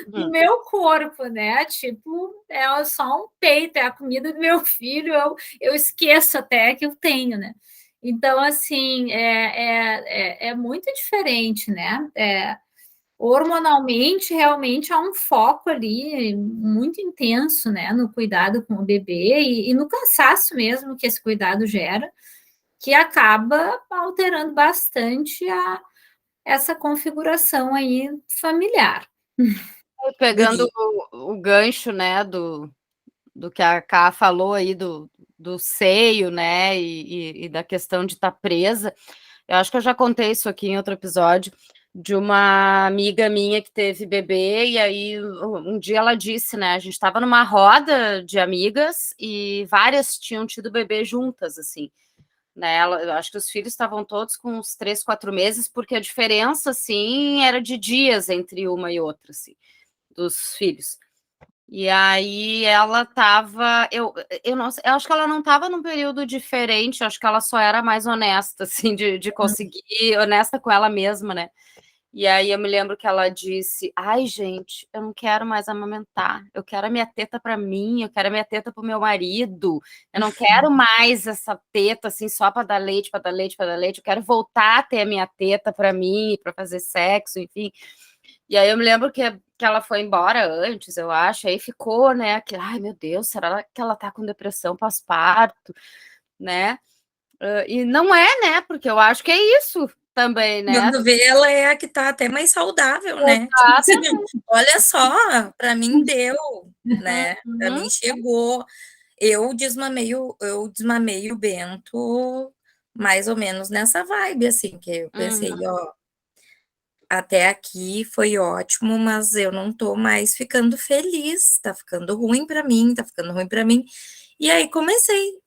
do meu corpo, né? Tipo, é só um peito, é a comida do meu filho, eu esqueço até que eu tenho, né? Então, assim, é muito diferente, né? Hormonalmente, realmente há um foco ali muito intenso, né? No cuidado com o bebê e no cansaço mesmo que esse cuidado gera, que acaba alterando bastante essa configuração aí familiar. Pegando o gancho, né, do que a Ká falou aí do seio, né, e da questão de estar presa. Eu acho que eu já contei isso aqui em outro episódio, de uma amiga minha que teve bebê, e aí um dia ela disse, né, a gente estava numa roda de amigas e várias tinham tido bebê juntas, assim, né, eu acho que os filhos estavam todos com uns 3, 4 meses, porque a diferença, assim, era de dias entre uma e outra, assim, dos filhos. E aí ela estava, eu não sei, eu acho que ela não estava num período diferente, acho que ela só era mais honesta, assim, de conseguir, honesta com ela mesma, né? E aí eu me lembro que ela disse: ai, gente, eu não quero mais amamentar, eu quero a minha teta para mim, eu quero a minha teta para o meu marido, eu não quero mais essa teta assim só para dar leite, para dar leite, para dar leite, eu quero voltar a ter a minha teta para mim, para fazer sexo, enfim. E aí eu me lembro que ela foi embora antes, eu acho, aí ficou, né, que, ai, meu Deus, será que ela tá com depressão pós-parto, né? E não é, né, porque eu acho que é isso também, né? Quando vê, ela é a que tá até mais saudável, né? Olha só, para mim deu, né? Para mim chegou. Eu desmamei o Bento mais ou menos nessa vibe, assim, que eu pensei, ó, até aqui foi ótimo, mas eu não tô mais ficando feliz, tá ficando ruim para mim, tá ficando ruim para mim. E aí comecei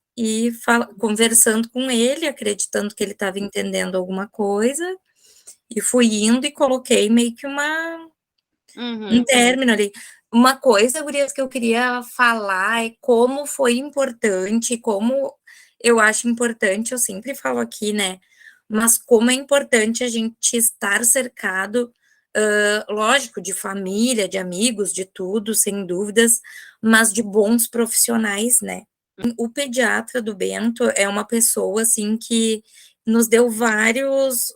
conversando com ele, acreditando que ele estava entendendo alguma coisa, e fui indo e coloquei meio que um término ali. Uma coisa, gurias, que eu queria falar é como foi importante, como eu acho importante, eu sempre falo aqui, né? Mas como é importante a gente estar cercado, lógico, de família, de amigos, de tudo, sem dúvidas, mas de bons profissionais, né? O pediatra do Bento é uma pessoa, assim, que nos deu vários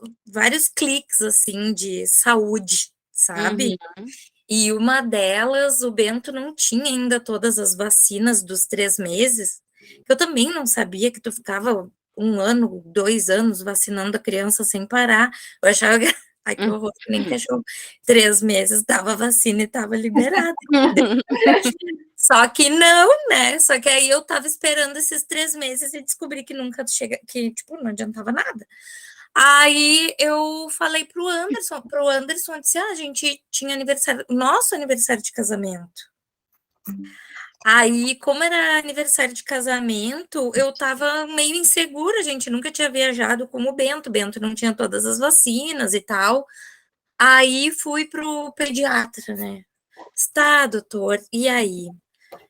cliques, assim, de saúde, sabe? E uma delas, o Bento não tinha ainda todas as vacinas dos 3 meses. Eu também não sabia que tu ficava 1 ano, 2 anos vacinando a criança sem parar. Eu achava que, ai, que horror, que nem cachorro. 3 meses dava vacina e estava liberada. Só que não, né? Só que aí eu tava esperando esses 3 meses e descobri que nunca chega, que, tipo, não adiantava nada. Aí eu falei pro Anderson, eu disse, a gente tinha nosso aniversário de casamento. Aí, como era aniversário de casamento, eu tava meio insegura, a gente nunca tinha viajado com o Bento não tinha todas as vacinas e tal. Aí fui pro pediatra, né? Está, doutor, e aí?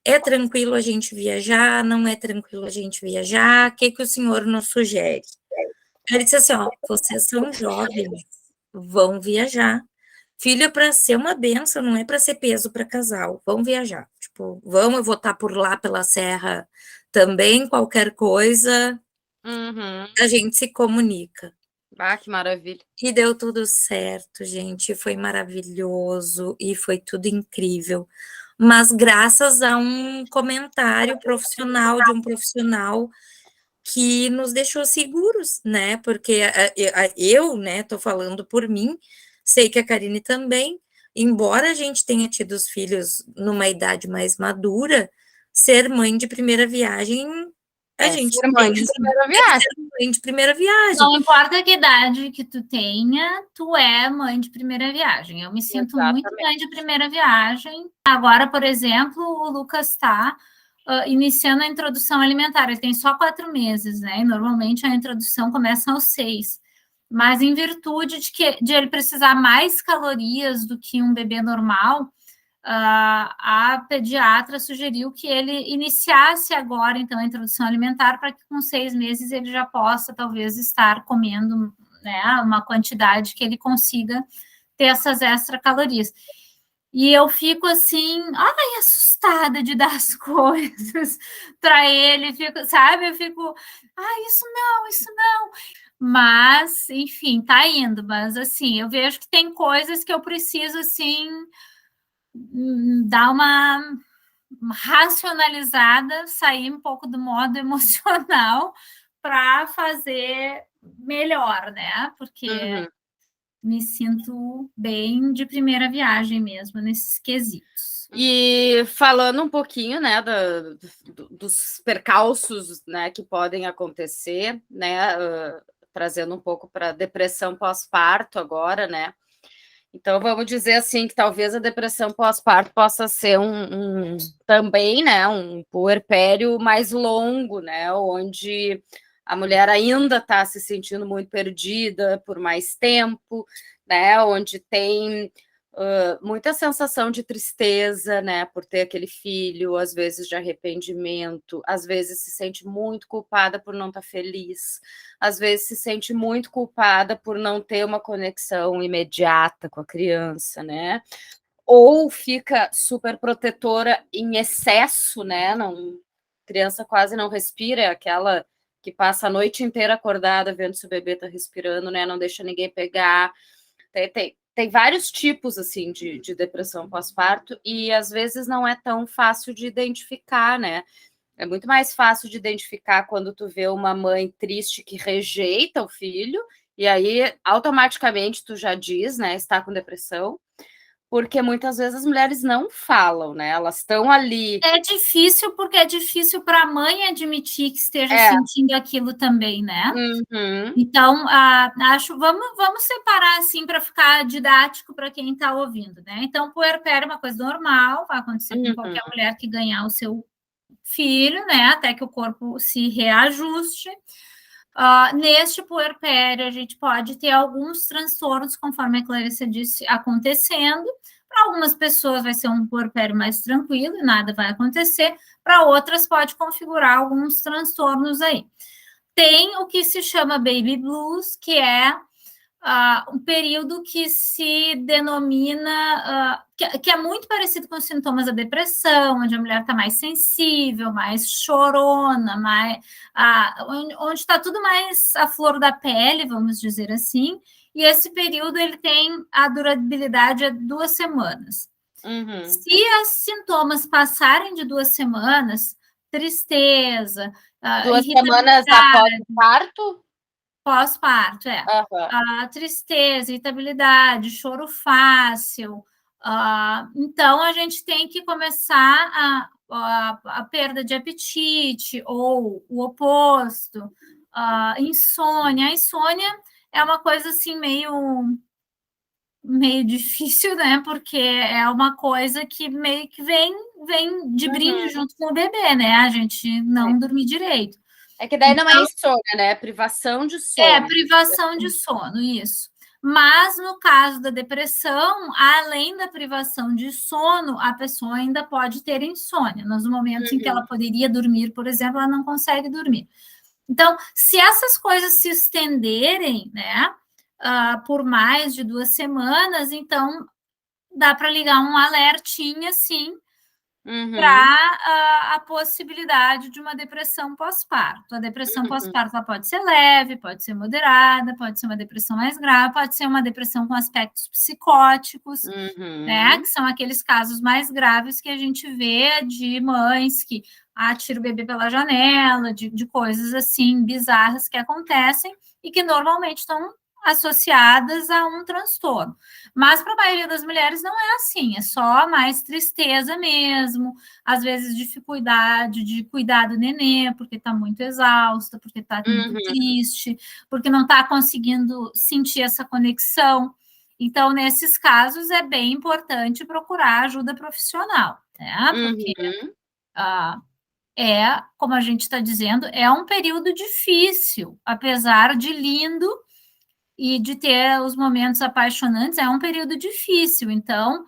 É tranquilo a gente viajar? Não é tranquilo a gente viajar? O que o senhor nos sugere? Ele disse assim, ó, vocês são jovens, vão viajar. Filho é para ser uma benção, não é para ser peso para casal. Vão viajar. Tipo, vamos, eu vou estar por lá pela serra também, qualquer coisa, a gente se comunica. Ah, que maravilha. E deu tudo certo, gente, foi maravilhoso e foi tudo incrível. Mas graças a um comentário profissional de um profissional que nos deixou seguros, né? Porque eu, né, tô falando por mim, sei que a Karine também, embora a gente tenha tido os filhos numa idade mais madura, ser mãe de primeira viagem A gente ser mãe de primeira viagem. ser mãe de primeira viagem. Não importa que idade que tu tenha, tu é mãe de primeira viagem. Eu me sinto muito mãe de primeira viagem. Agora, por exemplo, o Lucas está iniciando a introdução alimentar. Ele tem só 4 meses, né? E normalmente a introdução começa aos 6. Mas em virtude de ele precisar mais calorias do que um bebê normal, a pediatra sugeriu que ele iniciasse agora, então, a introdução alimentar para que com 6 meses ele já possa, talvez, estar comendo, né, uma quantidade que ele consiga ter essas extra calorias. E eu fico assim, assustada de dar as coisas para ele, sabe? Eu fico, isso não. Mas, enfim, tá indo. Mas, assim, eu vejo que tem coisas que eu preciso, assim, dar uma racionalizada, sair um pouco do modo emocional para fazer melhor, né? Porque me sinto bem de primeira viagem mesmo, nesses quesitos. E falando um pouquinho, né, dos percalços, né, que podem acontecer, né, trazendo um pouco para depressão pós-parto agora, né? Então, vamos dizer assim, que talvez a depressão pós-parto possa ser também, né, um puerpério mais longo, né, onde a mulher ainda está se sentindo muito perdida por mais tempo, né, onde tem muita sensação de tristeza, né, por ter aquele filho, às vezes de arrependimento, às vezes se sente muito culpada por não estar feliz, às vezes se sente muito culpada por não ter uma conexão imediata com a criança, né, ou fica super protetora em excesso, né, não, criança quase não respira, é aquela que passa a noite inteira acordada vendo se o bebê está respirando, né, não deixa ninguém pegar, tem vários tipos, assim, de depressão pós-parto e, às vezes, não é tão fácil de identificar, né? É muito mais fácil de identificar quando tu vê uma mãe triste que rejeita o filho e aí, automaticamente, tu já diz, né, está com depressão, porque muitas vezes as mulheres não falam, né? Elas estão ali. É difícil, porque é difícil para a mãe admitir que esteja sentindo aquilo também, né? Então, vamos separar assim para ficar didático para quem está ouvindo, né? Então, puerpério é uma coisa normal, vai acontecer com qualquer mulher que ganhar o seu filho, né? Até que o corpo se reajuste. Neste puerpério, a gente pode ter alguns transtornos, conforme a Clarissa disse, acontecendo. Para algumas pessoas vai ser um puerpério mais tranquilo e nada vai acontecer. Para outras pode configurar alguns transtornos aí. Tem o que se chama baby blues, que é um período que se denomina, que é muito parecido com os sintomas da depressão, onde a mulher está mais sensível, mais chorona, onde está tudo mais à flor da pele, vamos dizer assim, e esse período ele tem a durabilidade de 2 semanas. Se os sintomas passarem de 2 semanas, tristeza, 2 semanas após o parto? Pós-parto, a tristeza, irritabilidade, choro fácil. Então, a gente tem que começar a perda de apetite, ou o oposto, insônia. A insônia é uma coisa assim meio difícil, né? Porque é uma coisa que meio que vem de brinde junto com o bebê, né? A gente não dormir direito. É que daí não é insônia, né? É privação de sono. É, privação de sono, isso. Mas, no caso da depressão, além da privação de sono, a pessoa ainda pode ter insônia. Nos momentos em que ela poderia dormir, por exemplo, ela não consegue dormir. Então, se essas coisas se estenderem, né, por mais de 2 semanas, então dá para ligar um alertinha, sim, para a possibilidade de uma depressão pós-parto. A depressão pós-parto ela pode ser leve, pode ser moderada, pode ser uma depressão mais grave, pode ser uma depressão com aspectos psicóticos, né? Que são aqueles casos mais graves que a gente vê de mães que tiram o bebê pela janela, de coisas assim bizarras que acontecem e que normalmente estão associadas a um transtorno. Mas para a maioria das mulheres não é assim, é só mais tristeza mesmo, às vezes dificuldade de cuidar do nenê, porque está muito exausta, porque está muito triste, porque não está conseguindo sentir essa conexão. Então, nesses casos, é bem importante procurar ajuda profissional, né? Porque como a gente está dizendo, é um período difícil, apesar de lindo e de ter os momentos apaixonantes, é um período difícil. Então,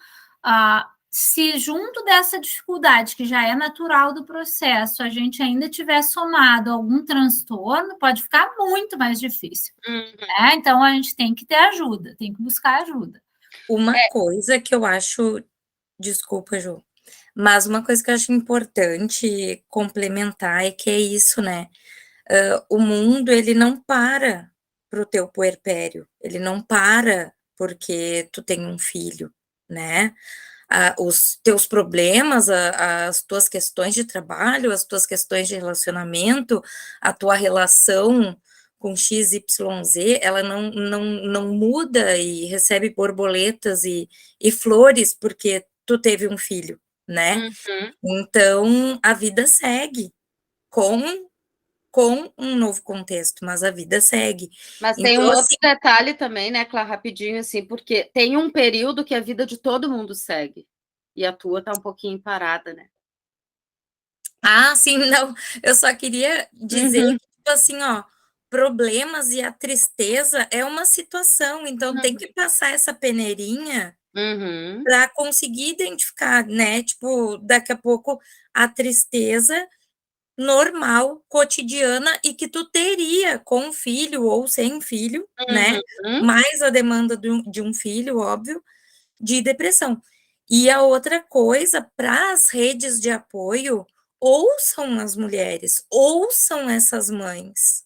se junto dessa dificuldade, que já é natural do processo, a gente ainda tiver somado algum transtorno, pode ficar muito mais difícil. Né? Então, a gente tem que ter ajuda, tem que buscar ajuda. Uma coisa que eu acho... Desculpa, Ju. Mas uma coisa que eu acho importante complementar é que é isso, né? O mundo, ele não para pro teu puerpério, ele não para porque tu tem um filho, né? Os teus problemas, as tuas questões de trabalho, as tuas questões de relacionamento, a tua relação com XYZ, ela não muda e recebe borboletas e flores porque tu teve um filho, né? Então, a vida segue com um novo contexto, mas a vida segue. Mas então, tem um outro detalhe também, né, Clara, rapidinho, assim, porque tem um período que a vida de todo mundo segue, e a tua tá um pouquinho parada, né? Sim, não, eu só queria dizer que, tipo assim, ó, problemas e a tristeza é uma situação, então tem que passar essa peneirinha para conseguir identificar, né, tipo, daqui a pouco a tristeza normal, cotidiana, e que tu teria com filho ou sem filho, né, mais a demanda de um filho, óbvio, de depressão. E a outra coisa, para as redes de apoio, ouçam as mulheres, ouçam essas mães,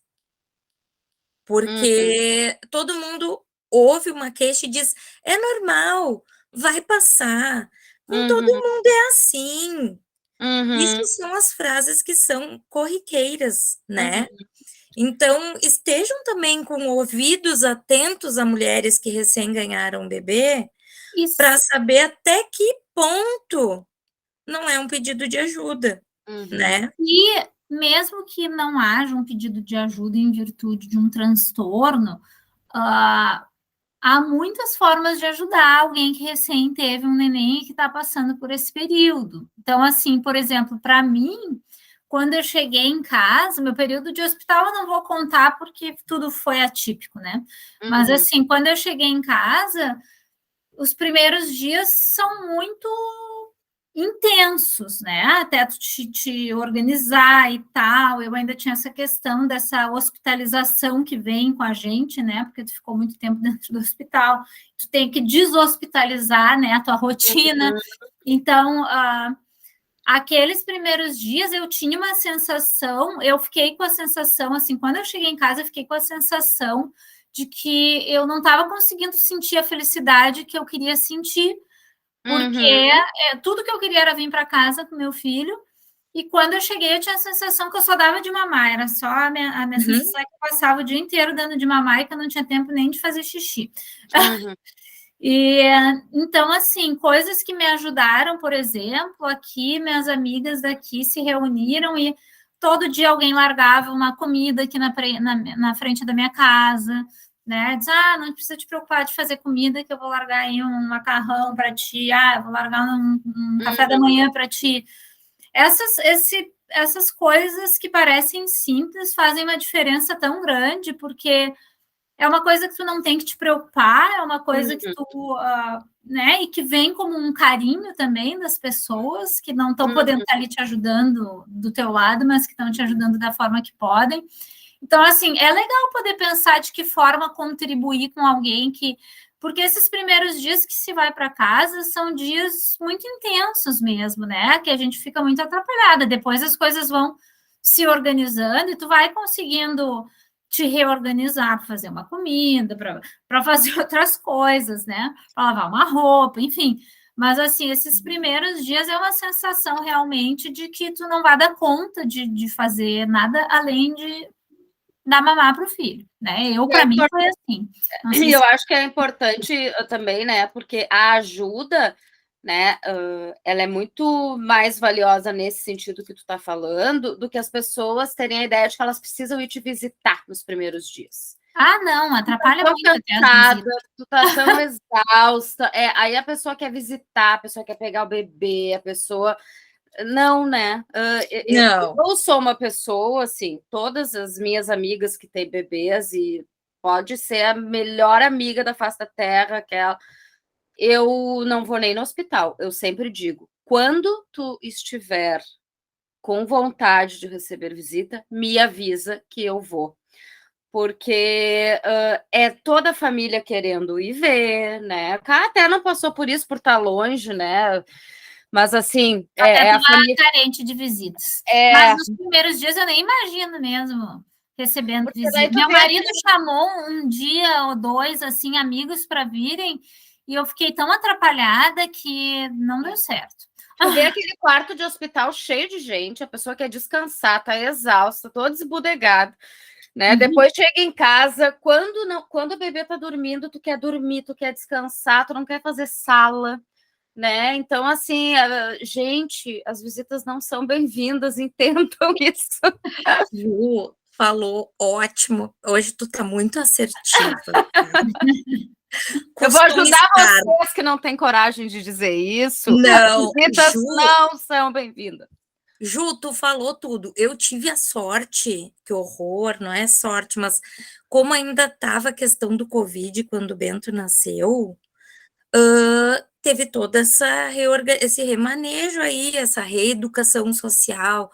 porque todo mundo ouve uma queixa e diz, é normal, vai passar, com todo mundo é assim. Isso são as frases que são corriqueiras, né? Então, estejam também com ouvidos atentos a mulheres que recém ganharam um bebê, para saber até que ponto não é um pedido de ajuda, né? E mesmo que não haja um pedido de ajuda em virtude de um transtorno, há muitas formas de ajudar alguém que recém teve um neném e que está passando por esse período. Então, assim, por exemplo, para mim, quando eu cheguei em casa, meu período de hospital eu não vou contar porque tudo foi atípico, né? Mas, assim, quando eu cheguei em casa, os primeiros dias são muito intensos, né? Até tu te organizar e tal. Eu ainda tinha essa questão dessa hospitalização que vem com a gente, né? Porque tu ficou muito tempo dentro do hospital. Tu tem que deshospitalizar, né? A tua rotina. Então, aqueles primeiros dias eu tinha uma sensação, eu fiquei com a sensação, assim, quando eu cheguei em casa, eu fiquei com a sensação de que eu não estava conseguindo sentir a felicidade que eu queria sentir, porque tudo que eu queria era vir para casa com meu filho, e quando eu cheguei eu tinha a sensação que eu só dava de mamar, era só a minha sensação é que eu passava o dia inteiro dando de mamar e que eu não tinha tempo nem de fazer xixi. E então, assim, coisas que me ajudaram, por exemplo, aqui minhas amigas daqui se reuniram e todo dia alguém largava uma comida aqui na frente da minha casa, né? Diz, não precisa te preocupar de fazer comida, que eu vou largar aí um macarrão para ti, eu vou largar um café da manhã para ti. Essas coisas que parecem simples fazem uma diferença tão grande, porque é uma coisa que tu não tem que te preocupar, é uma coisa que tu, né, e que vem como um carinho também das pessoas que não estão podendo estar ali te ajudando do teu lado, mas que estão te ajudando da forma que podem. Então, assim, é legal poder pensar de que forma contribuir com alguém que... Porque esses primeiros dias que se vai para casa são dias muito intensos mesmo, né? Que a gente fica muito atrapalhada. Depois as coisas vão se organizando e tu vai conseguindo te reorganizar para fazer uma comida, para fazer outras coisas, né? Para lavar uma roupa, enfim. Mas, assim, esses primeiros dias é uma sensação realmente de que tu não vai dar conta de fazer nada além de dar mamar para o filho, né? Para mim foi assim. E eu acho que é importante também, né? Porque a ajuda, né? Ela é muito mais valiosa nesse sentido que tu tá falando do que as pessoas terem a ideia de que elas precisam ir te visitar nos primeiros dias. Não, atrapalha muito até as visitas. Tu tá tão exausta. Aí a pessoa quer visitar, a pessoa quer pegar o bebê, a pessoa... Não, né? Eu sou uma pessoa, assim, todas as minhas amigas que têm bebês, e pode ser a melhor amiga da face da terra, aquela... Eu não vou nem no hospital. Eu sempre digo, quando tu estiver com vontade de receber visita, me avisa que eu vou. Porque é toda a família querendo ir ver, né? O cara até não passou por isso, por estar longe, né? Mas assim, a família carente de visitas. Mas nos primeiros dias eu nem imagino mesmo recebendo visitas. Meu marido chamou um dia ou dois, assim, amigos para virem, e eu fiquei tão atrapalhada que não deu certo. Tu vê aquele quarto de hospital cheio de gente, a pessoa quer descansar, tá exausta, toda desbudegada, né? Depois chega em casa, quando o bebê tá dormindo, tu quer dormir, tu quer descansar, tu não quer fazer sala, né? Então, assim, gente, as visitas não são bem-vindas, entendam isso. Ju, falou ótimo. Hoje tu tá muito assertiva. Eu vou ajudar vocês que não têm coragem de dizer isso. Não, as visitas não são bem-vindas. Ju, tu falou tudo. Eu tive a sorte, que horror, não é sorte, mas como ainda estava a questão do Covid quando o Bento nasceu, teve todo esse remanejo aí, essa reeducação social,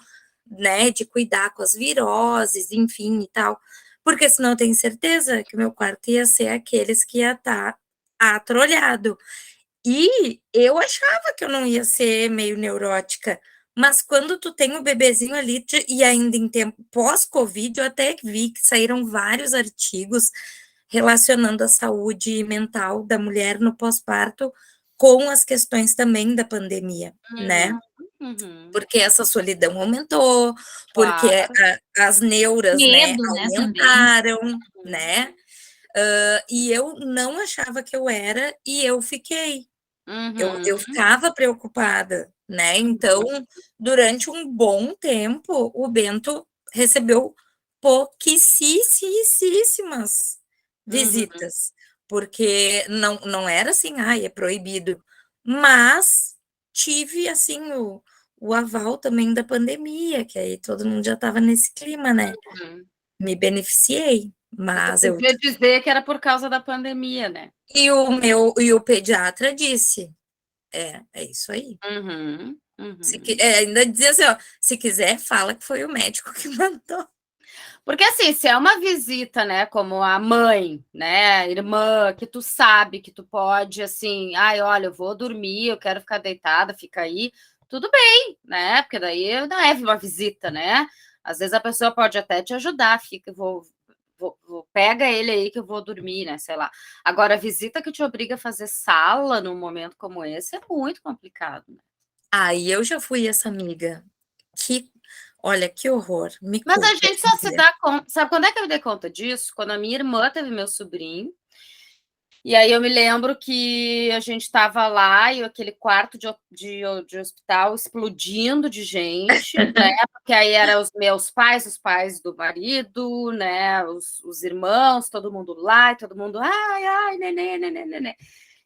né, de cuidar com as viroses, enfim e tal, porque senão eu tenho certeza que o meu quarto ia ser aqueles que ia estar atrolhado. E eu achava que eu não ia ser meio neurótica, mas quando tu tem o bebezinho ali, e ainda em tempo pós-Covid, eu até vi que saíram vários artigos relacionando a saúde mental da mulher no pós-parto com as questões também da pandemia, né? Porque essa solidão aumentou, porque as neuras, medo, né, aumentaram, né? E eu não achava que eu era, e eu fiquei. Eu ficava preocupada, né? Então, durante um bom tempo, o Bento recebeu pouquíssimas visitas, porque não era assim, é proibido, mas tive, assim, o aval também da pandemia, que aí todo mundo já estava nesse clima, né? Me beneficiei, mas eu podia dizer que era por causa da pandemia, né? E o pediatra disse, é isso aí. Ainda dizia assim, ó, se quiser, fala que foi o médico que mandou. Porque assim, se é uma visita, né, como a mãe, né, irmã, que tu sabe que tu pode, assim, olha, eu vou dormir, eu quero ficar deitada, fica aí, tudo bem, né, porque daí não é uma visita, né, às vezes a pessoa pode até te ajudar, pega ele aí que eu vou dormir, né, sei lá. Agora, a visita que te obriga a fazer sala num momento como esse é muito complicado, né? Aí eu já fui essa amiga, olha, que horror, Mas a gente só se dá conta, sabe quando é que eu me dei conta disso? Quando a minha irmã teve meu sobrinho, e aí eu me lembro que a gente estava lá e aquele quarto de hospital explodindo de gente, né? Porque aí eram os meus pais, os pais do marido, né? Os irmãos, todo mundo lá, e todo mundo, neném.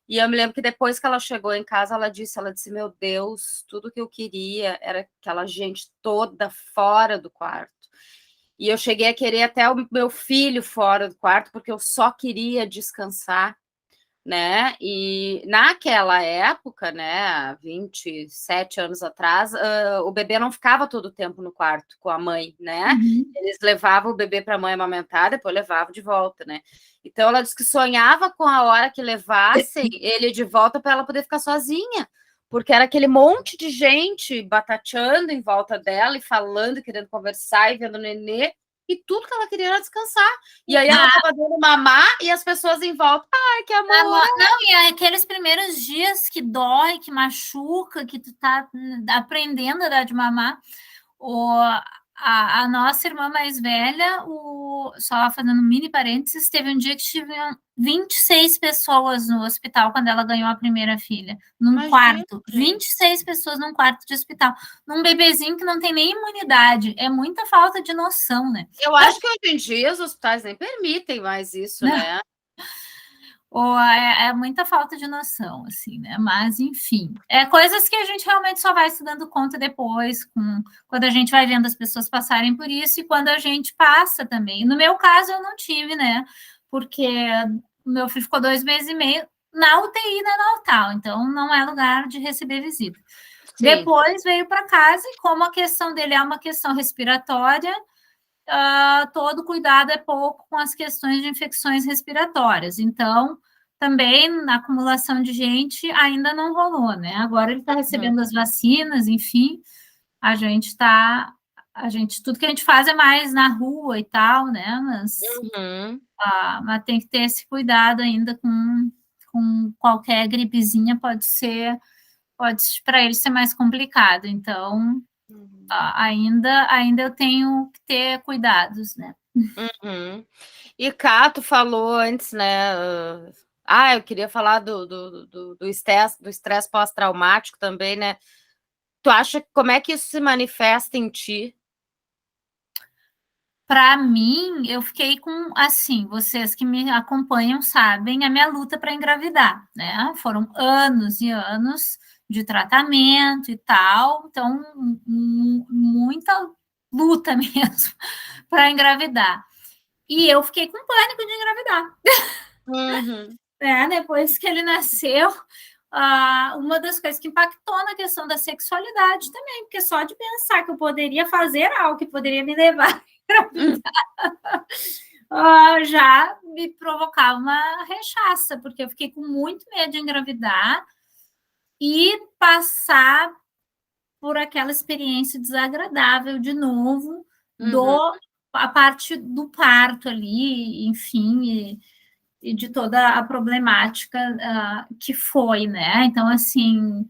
E eu me lembro que depois que ela chegou em casa, ela disse, meu Deus, tudo que eu queria era aquela gente toda fora do quarto. E eu cheguei a querer até o meu filho fora do quarto, porque eu só queria descansar, né? E naquela época, né, 27 anos atrás, o bebê não ficava todo o tempo no quarto com a mãe, né? Eles levavam o bebê para a mãe amamentar, depois levavam de volta, né? Então ela disse que sonhava com a hora que levassem ele de volta para ela poder ficar sozinha, porque era aquele monte de gente batateando em volta dela e falando, querendo conversar e vendo o nenê, e tudo que ela queria era descansar. E aí ela estava dando mamar e as pessoas em volta, que amor! Não, e aqueles primeiros dias que dói, que machuca, que tu tá aprendendo a dar de mamar, A nossa irmã mais velha, só fazendo um mini parênteses, teve um dia que tiveram 26 pessoas no hospital quando ela ganhou a primeira filha, num Imagina, quarto. gente. 26 pessoas num quarto de hospital, num bebezinho que não tem nem imunidade. É muita falta de noção, né? Eu acho que hoje em dia os hospitais nem permitem mais isso, né? Ou é muita falta de noção, assim, né? Mas, enfim, é coisas que a gente realmente só vai se dando conta depois, quando a gente vai vendo as pessoas passarem por isso e quando a gente passa também. No meu caso, eu não tive, né? Porque o meu filho ficou 2 meses e meio na UTI da Natal, então não é lugar de receber visita. Sim. Depois veio para casa e como a questão dele é uma questão respiratória, todo cuidado é pouco com as questões de infecções respiratórias. Então, também na acumulação de gente ainda não rolou, né? Agora ele está recebendo as vacinas, enfim, tudo que a gente faz é mais na rua e tal, né? Mas tem que ter esse cuidado ainda com qualquer gripezinha, pode para ele ser mais complicado. Então, ainda eu tenho que ter cuidados, né? E Cato falou antes, né? Eu queria falar do estresse pós-traumático também, né? Tu acha como é que isso se manifesta em ti? Para mim, eu fiquei com, assim, vocês que me acompanham sabem a minha luta para engravidar, né? Foram anos e anos de tratamento e tal, então muita luta mesmo para engravidar. E eu fiquei com pânico de engravidar. Depois que ele nasceu, uma das coisas que impactou na questão da sexualidade também, porque só de pensar que eu poderia fazer algo que poderia me levar a engravidar, já me provocava uma rechaça, porque eu fiquei com muito medo de engravidar e passar por aquela experiência desagradável de novo, a parte do parto ali, enfim, e de toda a problemática que foi, né? Então, assim,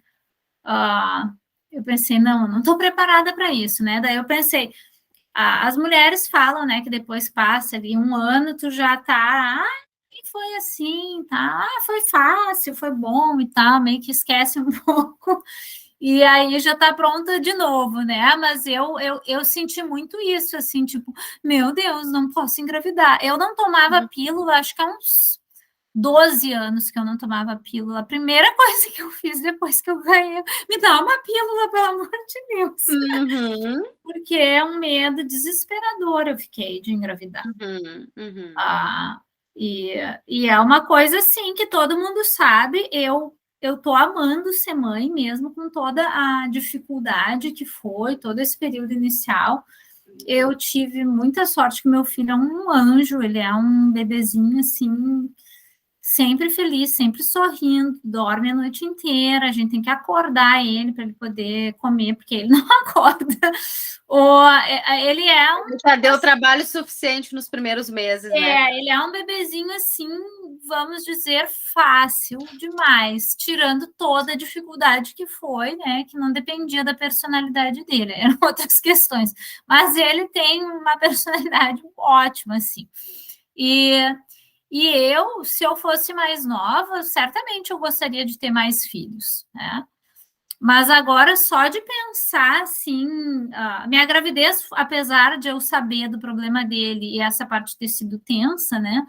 eu pensei, não estou preparada para isso, né? Daí eu pensei, as mulheres falam, né, que depois passa ali 1 ano, tu já tá, foi assim, tá? Foi fácil, foi bom e tal, meio que esquece um pouco. E aí já tá pronta de novo, né? Mas eu senti muito isso, assim, tipo, meu Deus, não posso engravidar. Eu não tomava pílula, acho que há uns 12 anos que eu não tomava pílula. A primeira coisa que eu fiz depois que eu ganhei, me dá uma pílula, pelo amor de Deus. Porque é um medo desesperador, eu fiquei de engravidar. E é uma coisa, assim, que todo mundo sabe, eu tô amando ser mãe mesmo, com toda a dificuldade que foi, todo esse período inicial. Eu tive muita sorte que meu filho é um anjo, ele é um bebezinho, assim, sempre feliz, sempre sorrindo, dorme a noite inteira, a gente tem que acordar ele para ele poder comer, porque ele não acorda. Ele é um... Já deu trabalho suficiente nos primeiros meses, né? Ele é um bebezinho, assim, vamos dizer, fácil demais, tirando toda a dificuldade que foi, né, que não dependia da personalidade dele, eram outras questões, mas ele tem uma personalidade ótima, assim, e eu, se eu fosse mais nova, certamente eu gostaria de ter mais filhos, né? Mas agora, só de pensar, assim, a minha gravidez, apesar de eu saber do problema dele e essa parte ter sido tensa, né?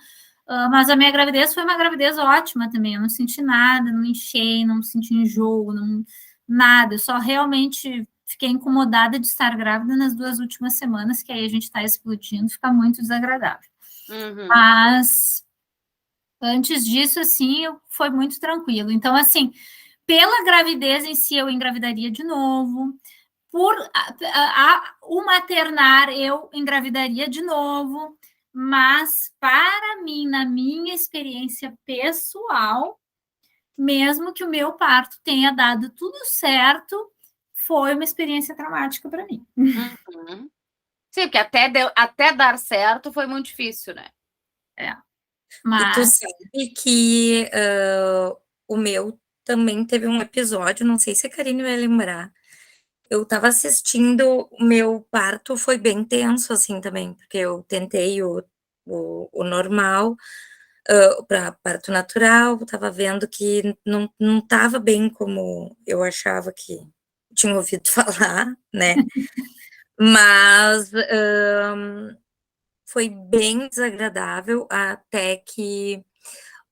Mas a minha gravidez foi uma gravidez ótima também. Eu não senti nada, não enchei, não senti enjoo, nada. Eu só realmente fiquei incomodada de estar grávida nas 2 últimas semanas, que aí a gente está explodindo, fica muito desagradável. Mas antes disso, assim, foi muito tranquilo. Então, assim, pela gravidez em si, eu engravidaria de novo. Por o maternar, eu engravidaria de novo. Mas, para mim, na minha experiência pessoal, mesmo que o meu parto tenha dado tudo certo, foi uma experiência traumática para mim. Sim, porque até dar certo foi muito difícil, né? E tu sabe que o meu também teve um episódio, não sei se a Karine vai lembrar. eu estava assistindo, o meu parto foi bem tenso, assim, também, porque eu tentei o normal, para parto natural, estava vendo que não estava bem como eu achava que tinha ouvido falar, né, mas, foi bem desagradável até que,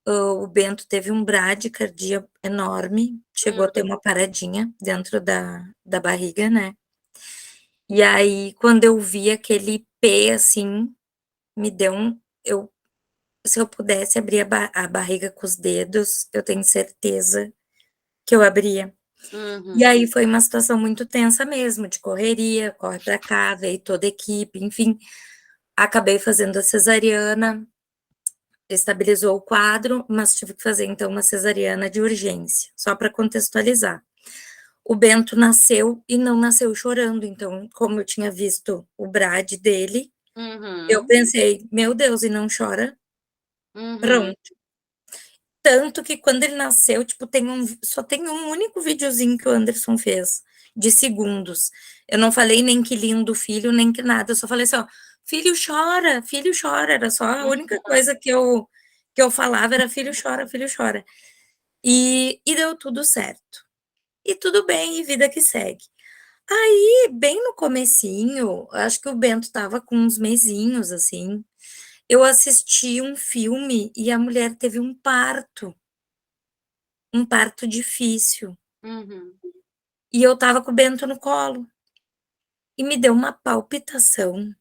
o Bento teve um bradicardia enorme, chegou a ter uma paradinha dentro da barriga, né. E aí, quando eu vi aquele P, assim, me deu eu se eu pudesse abrir a barriga com os dedos, eu tenho certeza que eu abria. E aí foi uma situação muito tensa mesmo, de correria, corre pra cá, veio toda a equipe, enfim. Acabei fazendo a cesariana, estabilizou o quadro, mas tive que fazer então uma cesariana de urgência, só para contextualizar. O Bento nasceu e não nasceu chorando, então, como eu tinha visto o Brad dele, eu pensei: "Meu Deus, e não chora? Pronto". Tanto que quando ele nasceu, tipo, só tem um único videozinho que o Anderson fez, de segundos. Eu não falei nem que lindo filho, nem que nada, eu só falei assim, ó: filho chora", era só a única coisa que eu falava era: filho chora", e deu tudo certo. E tudo bem, e vida que segue. Aí, bem no comecinho, acho que o Bento estava com uns mesinhos, assim, eu assisti um filme e a mulher teve um parto difícil. E eu estava com o Bento no colo. E me deu uma palpitação,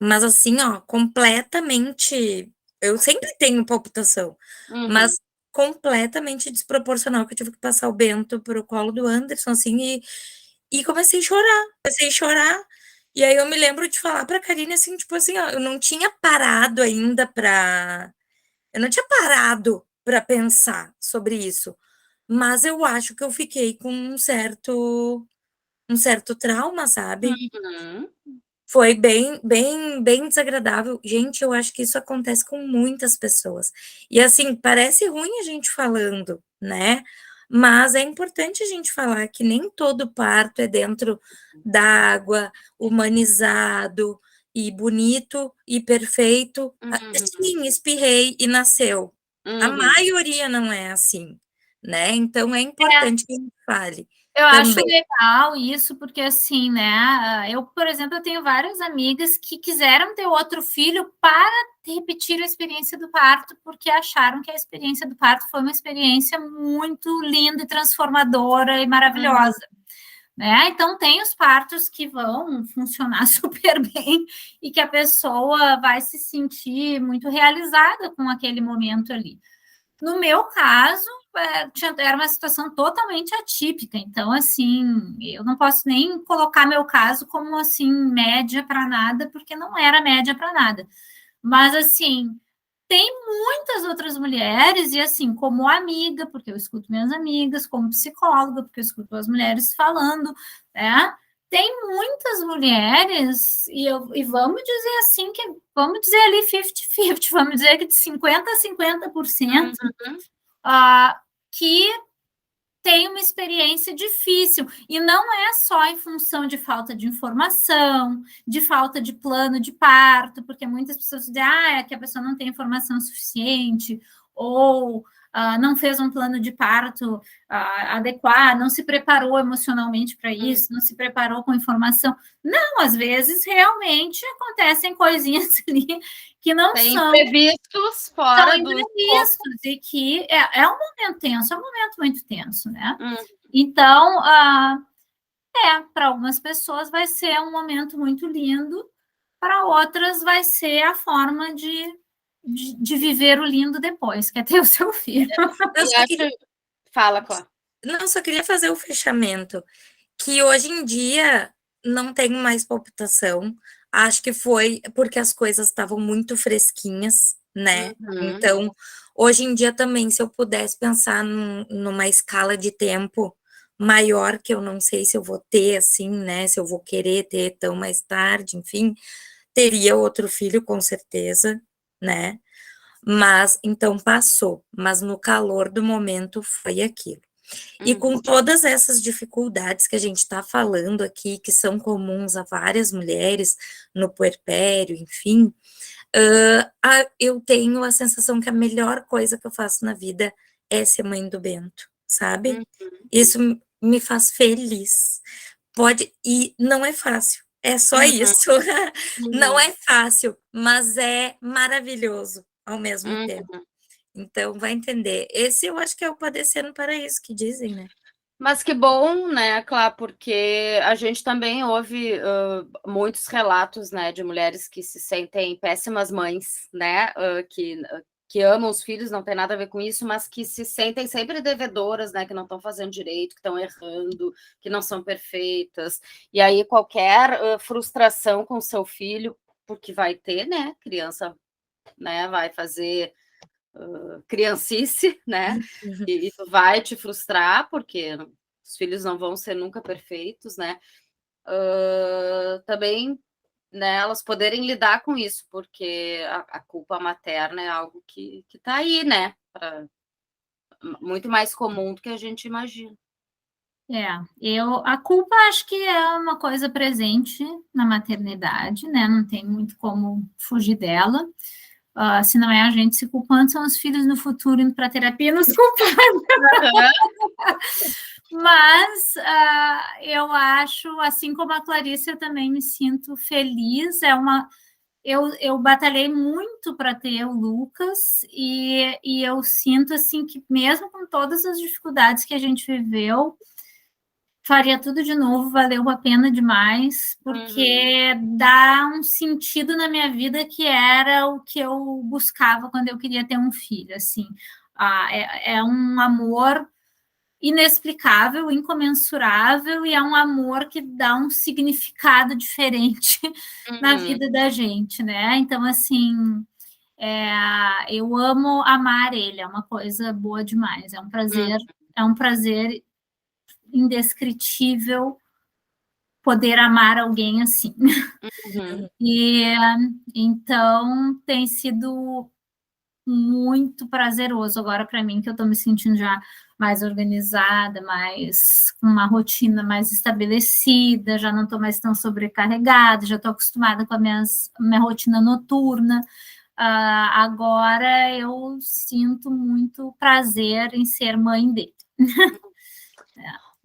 mas assim, ó, completamente, eu sempre tenho palpitação, mas completamente desproporcional, que eu tive que passar o Bento para o colo do Anderson, assim, e comecei a chorar, e aí eu me lembro de falar pra Karine, assim, tipo assim, ó, eu não tinha parado ainda pra pensar sobre isso, mas eu acho que eu fiquei com um certo trauma, sabe. Foi bem desagradável. Gente, eu acho que isso acontece com muitas pessoas. E, assim, parece ruim a gente falando, né, mas é importante a gente falar que nem todo parto é dentro d'água, humanizado e bonito e perfeito. Sim, espirrei e nasceu. A maioria não é assim, né, então é importante que a gente fale Eu acho também. legal isso, porque assim, né? Eu, por exemplo, eu tenho várias amigas que quiseram ter outro filho para repetir a experiência do parto, porque acharam que a experiência do parto foi uma experiência muito linda e transformadora e maravilhosa. Né? Então, tem os partos que vão funcionar super bem e que a pessoa vai se sentir muito realizada com aquele momento ali. No meu caso, era uma situação totalmente atípica, então, assim, eu não posso nem colocar meu caso como, assim, média para nada, porque não era média para nada. Mas, assim, tem muitas outras mulheres, e assim, como amiga, porque eu escuto minhas amigas, como psicóloga, porque eu escuto as mulheres falando, né? Tem muitas mulheres, e vamos dizer assim, vamos dizer ali 50-50, vamos dizer que de 50% a 50%, que tem uma experiência difícil, e não é só em função de falta de informação, de falta de plano de parto, porque muitas pessoas dizem, é que a pessoa não tem informação suficiente, ou não fez um plano de parto adequado, não se preparou emocionalmente para isso, não se preparou com informação. Não, às vezes realmente acontecem coisinhas ali que não Tem são imprevistos fora do imprevistos, e que é um momento tenso, é um momento muito tenso, né? Então, para algumas pessoas vai ser um momento muito lindo, para outras vai ser a forma de viver o lindo depois, que é ter o seu filho. Fala, Clá. Não, só queria fazer o fechamento, que hoje em dia não tenho mais palpitação, acho que foi porque as coisas estavam muito fresquinhas, né, então, hoje em dia também, se eu pudesse pensar numa escala de tempo maior, que eu não sei se eu vou ter, assim, né, se eu vou querer ter tão mais tarde, enfim, teria outro filho com certeza, né, mas então passou, mas no calor do momento foi aquilo. E com todas essas dificuldades que a gente está falando aqui, que são comuns a várias mulheres no puerpério, enfim, eu tenho a sensação que a melhor coisa que eu faço na vida é ser mãe do Bento, sabe? Isso me faz feliz. E não é fácil, é só isso. Não é fácil, mas é maravilhoso ao mesmo tempo. Então, vai entender. Esse eu acho que é o padecer no paraíso que dizem, né? Mas que bom, né, Clá, porque a gente também ouve muitos relatos, né, de mulheres que se sentem péssimas mães, né, que amam os filhos, não tem nada a ver com isso, mas que se sentem sempre devedoras, né, que não estão fazendo direito, que estão errando, que não são perfeitas. E aí qualquer frustração com seu filho, porque vai ter, né, criança, né, vai fazer criancice, né? E isso vai te frustrar, porque os filhos não vão ser nunca perfeitos, né? Também, né, elas poderem lidar com isso, porque a culpa materna é algo que tá aí, né? Muito mais comum do que a gente imagina. A culpa acho que é uma coisa presente na maternidade, né? Não tem muito como fugir dela. Se não é a gente se culpando, são os filhos no futuro indo para a terapia nos culpando. Mas eu acho, assim como a Clarice, eu também me sinto feliz. Eu batalhei muito para ter o Lucas e eu sinto assim que mesmo com todas as dificuldades que a gente viveu, faria tudo de novo, valeu a pena demais, porque dá um sentido na minha vida que era o que eu buscava quando eu queria ter um filho, assim. É um amor inexplicável, incomensurável, e é um amor que dá um significado diferente na vida da gente, né? Então, assim, eu amo amar ele, é uma coisa boa demais, é um prazer indescritível poder amar alguém assim. E então tem sido muito prazeroso agora para mim, que eu estou me sentindo já mais organizada, mais com uma rotina mais estabelecida, já não estou mais tão sobrecarregada, já estou acostumada com a minha rotina noturna. Agora eu sinto muito prazer em ser mãe dele.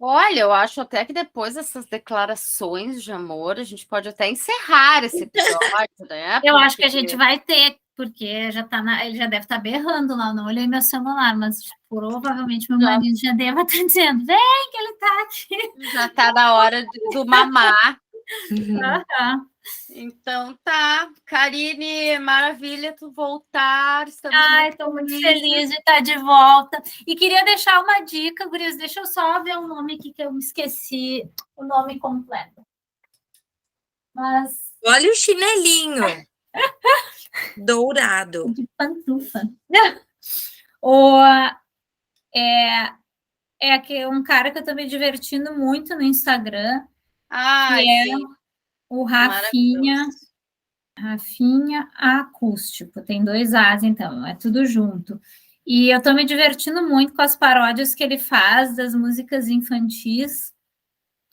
Olha, eu acho até que depois dessas declarações de amor, a gente pode até encerrar esse episódio, né? Eu acho que a gente vai ter, porque ele já deve estar berrando lá, eu não olhei meu celular, mas provavelmente meu marido já deve estar dizendo, vem que ele está aqui. Já está na hora do mamar. Então tá, Karine, maravilha tu voltar. Estou muito feliz de estar de volta. E queria deixar uma dica, gurias, deixa eu só ver o nome aqui que eu me esqueci, o nome completo. Mas... Olha o chinelinho dourado. De pantufa. É um cara que eu estou me divertindo muito no Instagram, que é o Rafinha Acústico, tem 2 As, então, é tudo junto. E eu estou me divertindo muito com as paródias que ele faz das músicas infantis.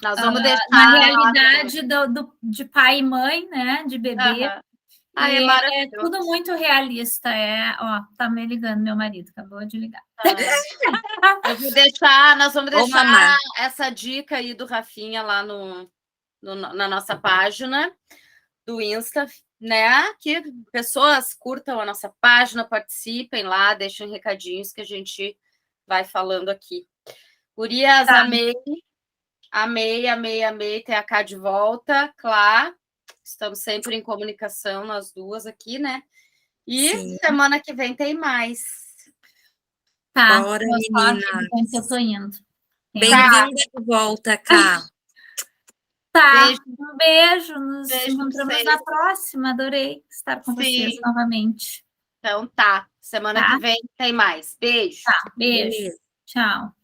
Nós vamos deixar na realidade de pai e mãe, né, de bebê. É tudo muito realista. Tá me ligando, meu marido, acabou de ligar. Nós vamos deixar essa dica aí do Rafinha lá na nossa página do Insta, né? Que pessoas curtam a nossa página, participem lá, deixem recadinhos que a gente vai falando aqui. Gurias, amei ter a Cá de volta, claro. Estamos sempre em comunicação, nós duas aqui, né? E semana que vem tem mais. Tá, bora, menina. Eu tô indo. Bem-vinda de volta, Cá. Tá, um beijo. Nos encontramos na próxima. Adorei estar com vocês novamente. Então tá, semana que vem tem mais. Beijo. Tá, beijo. Tchau.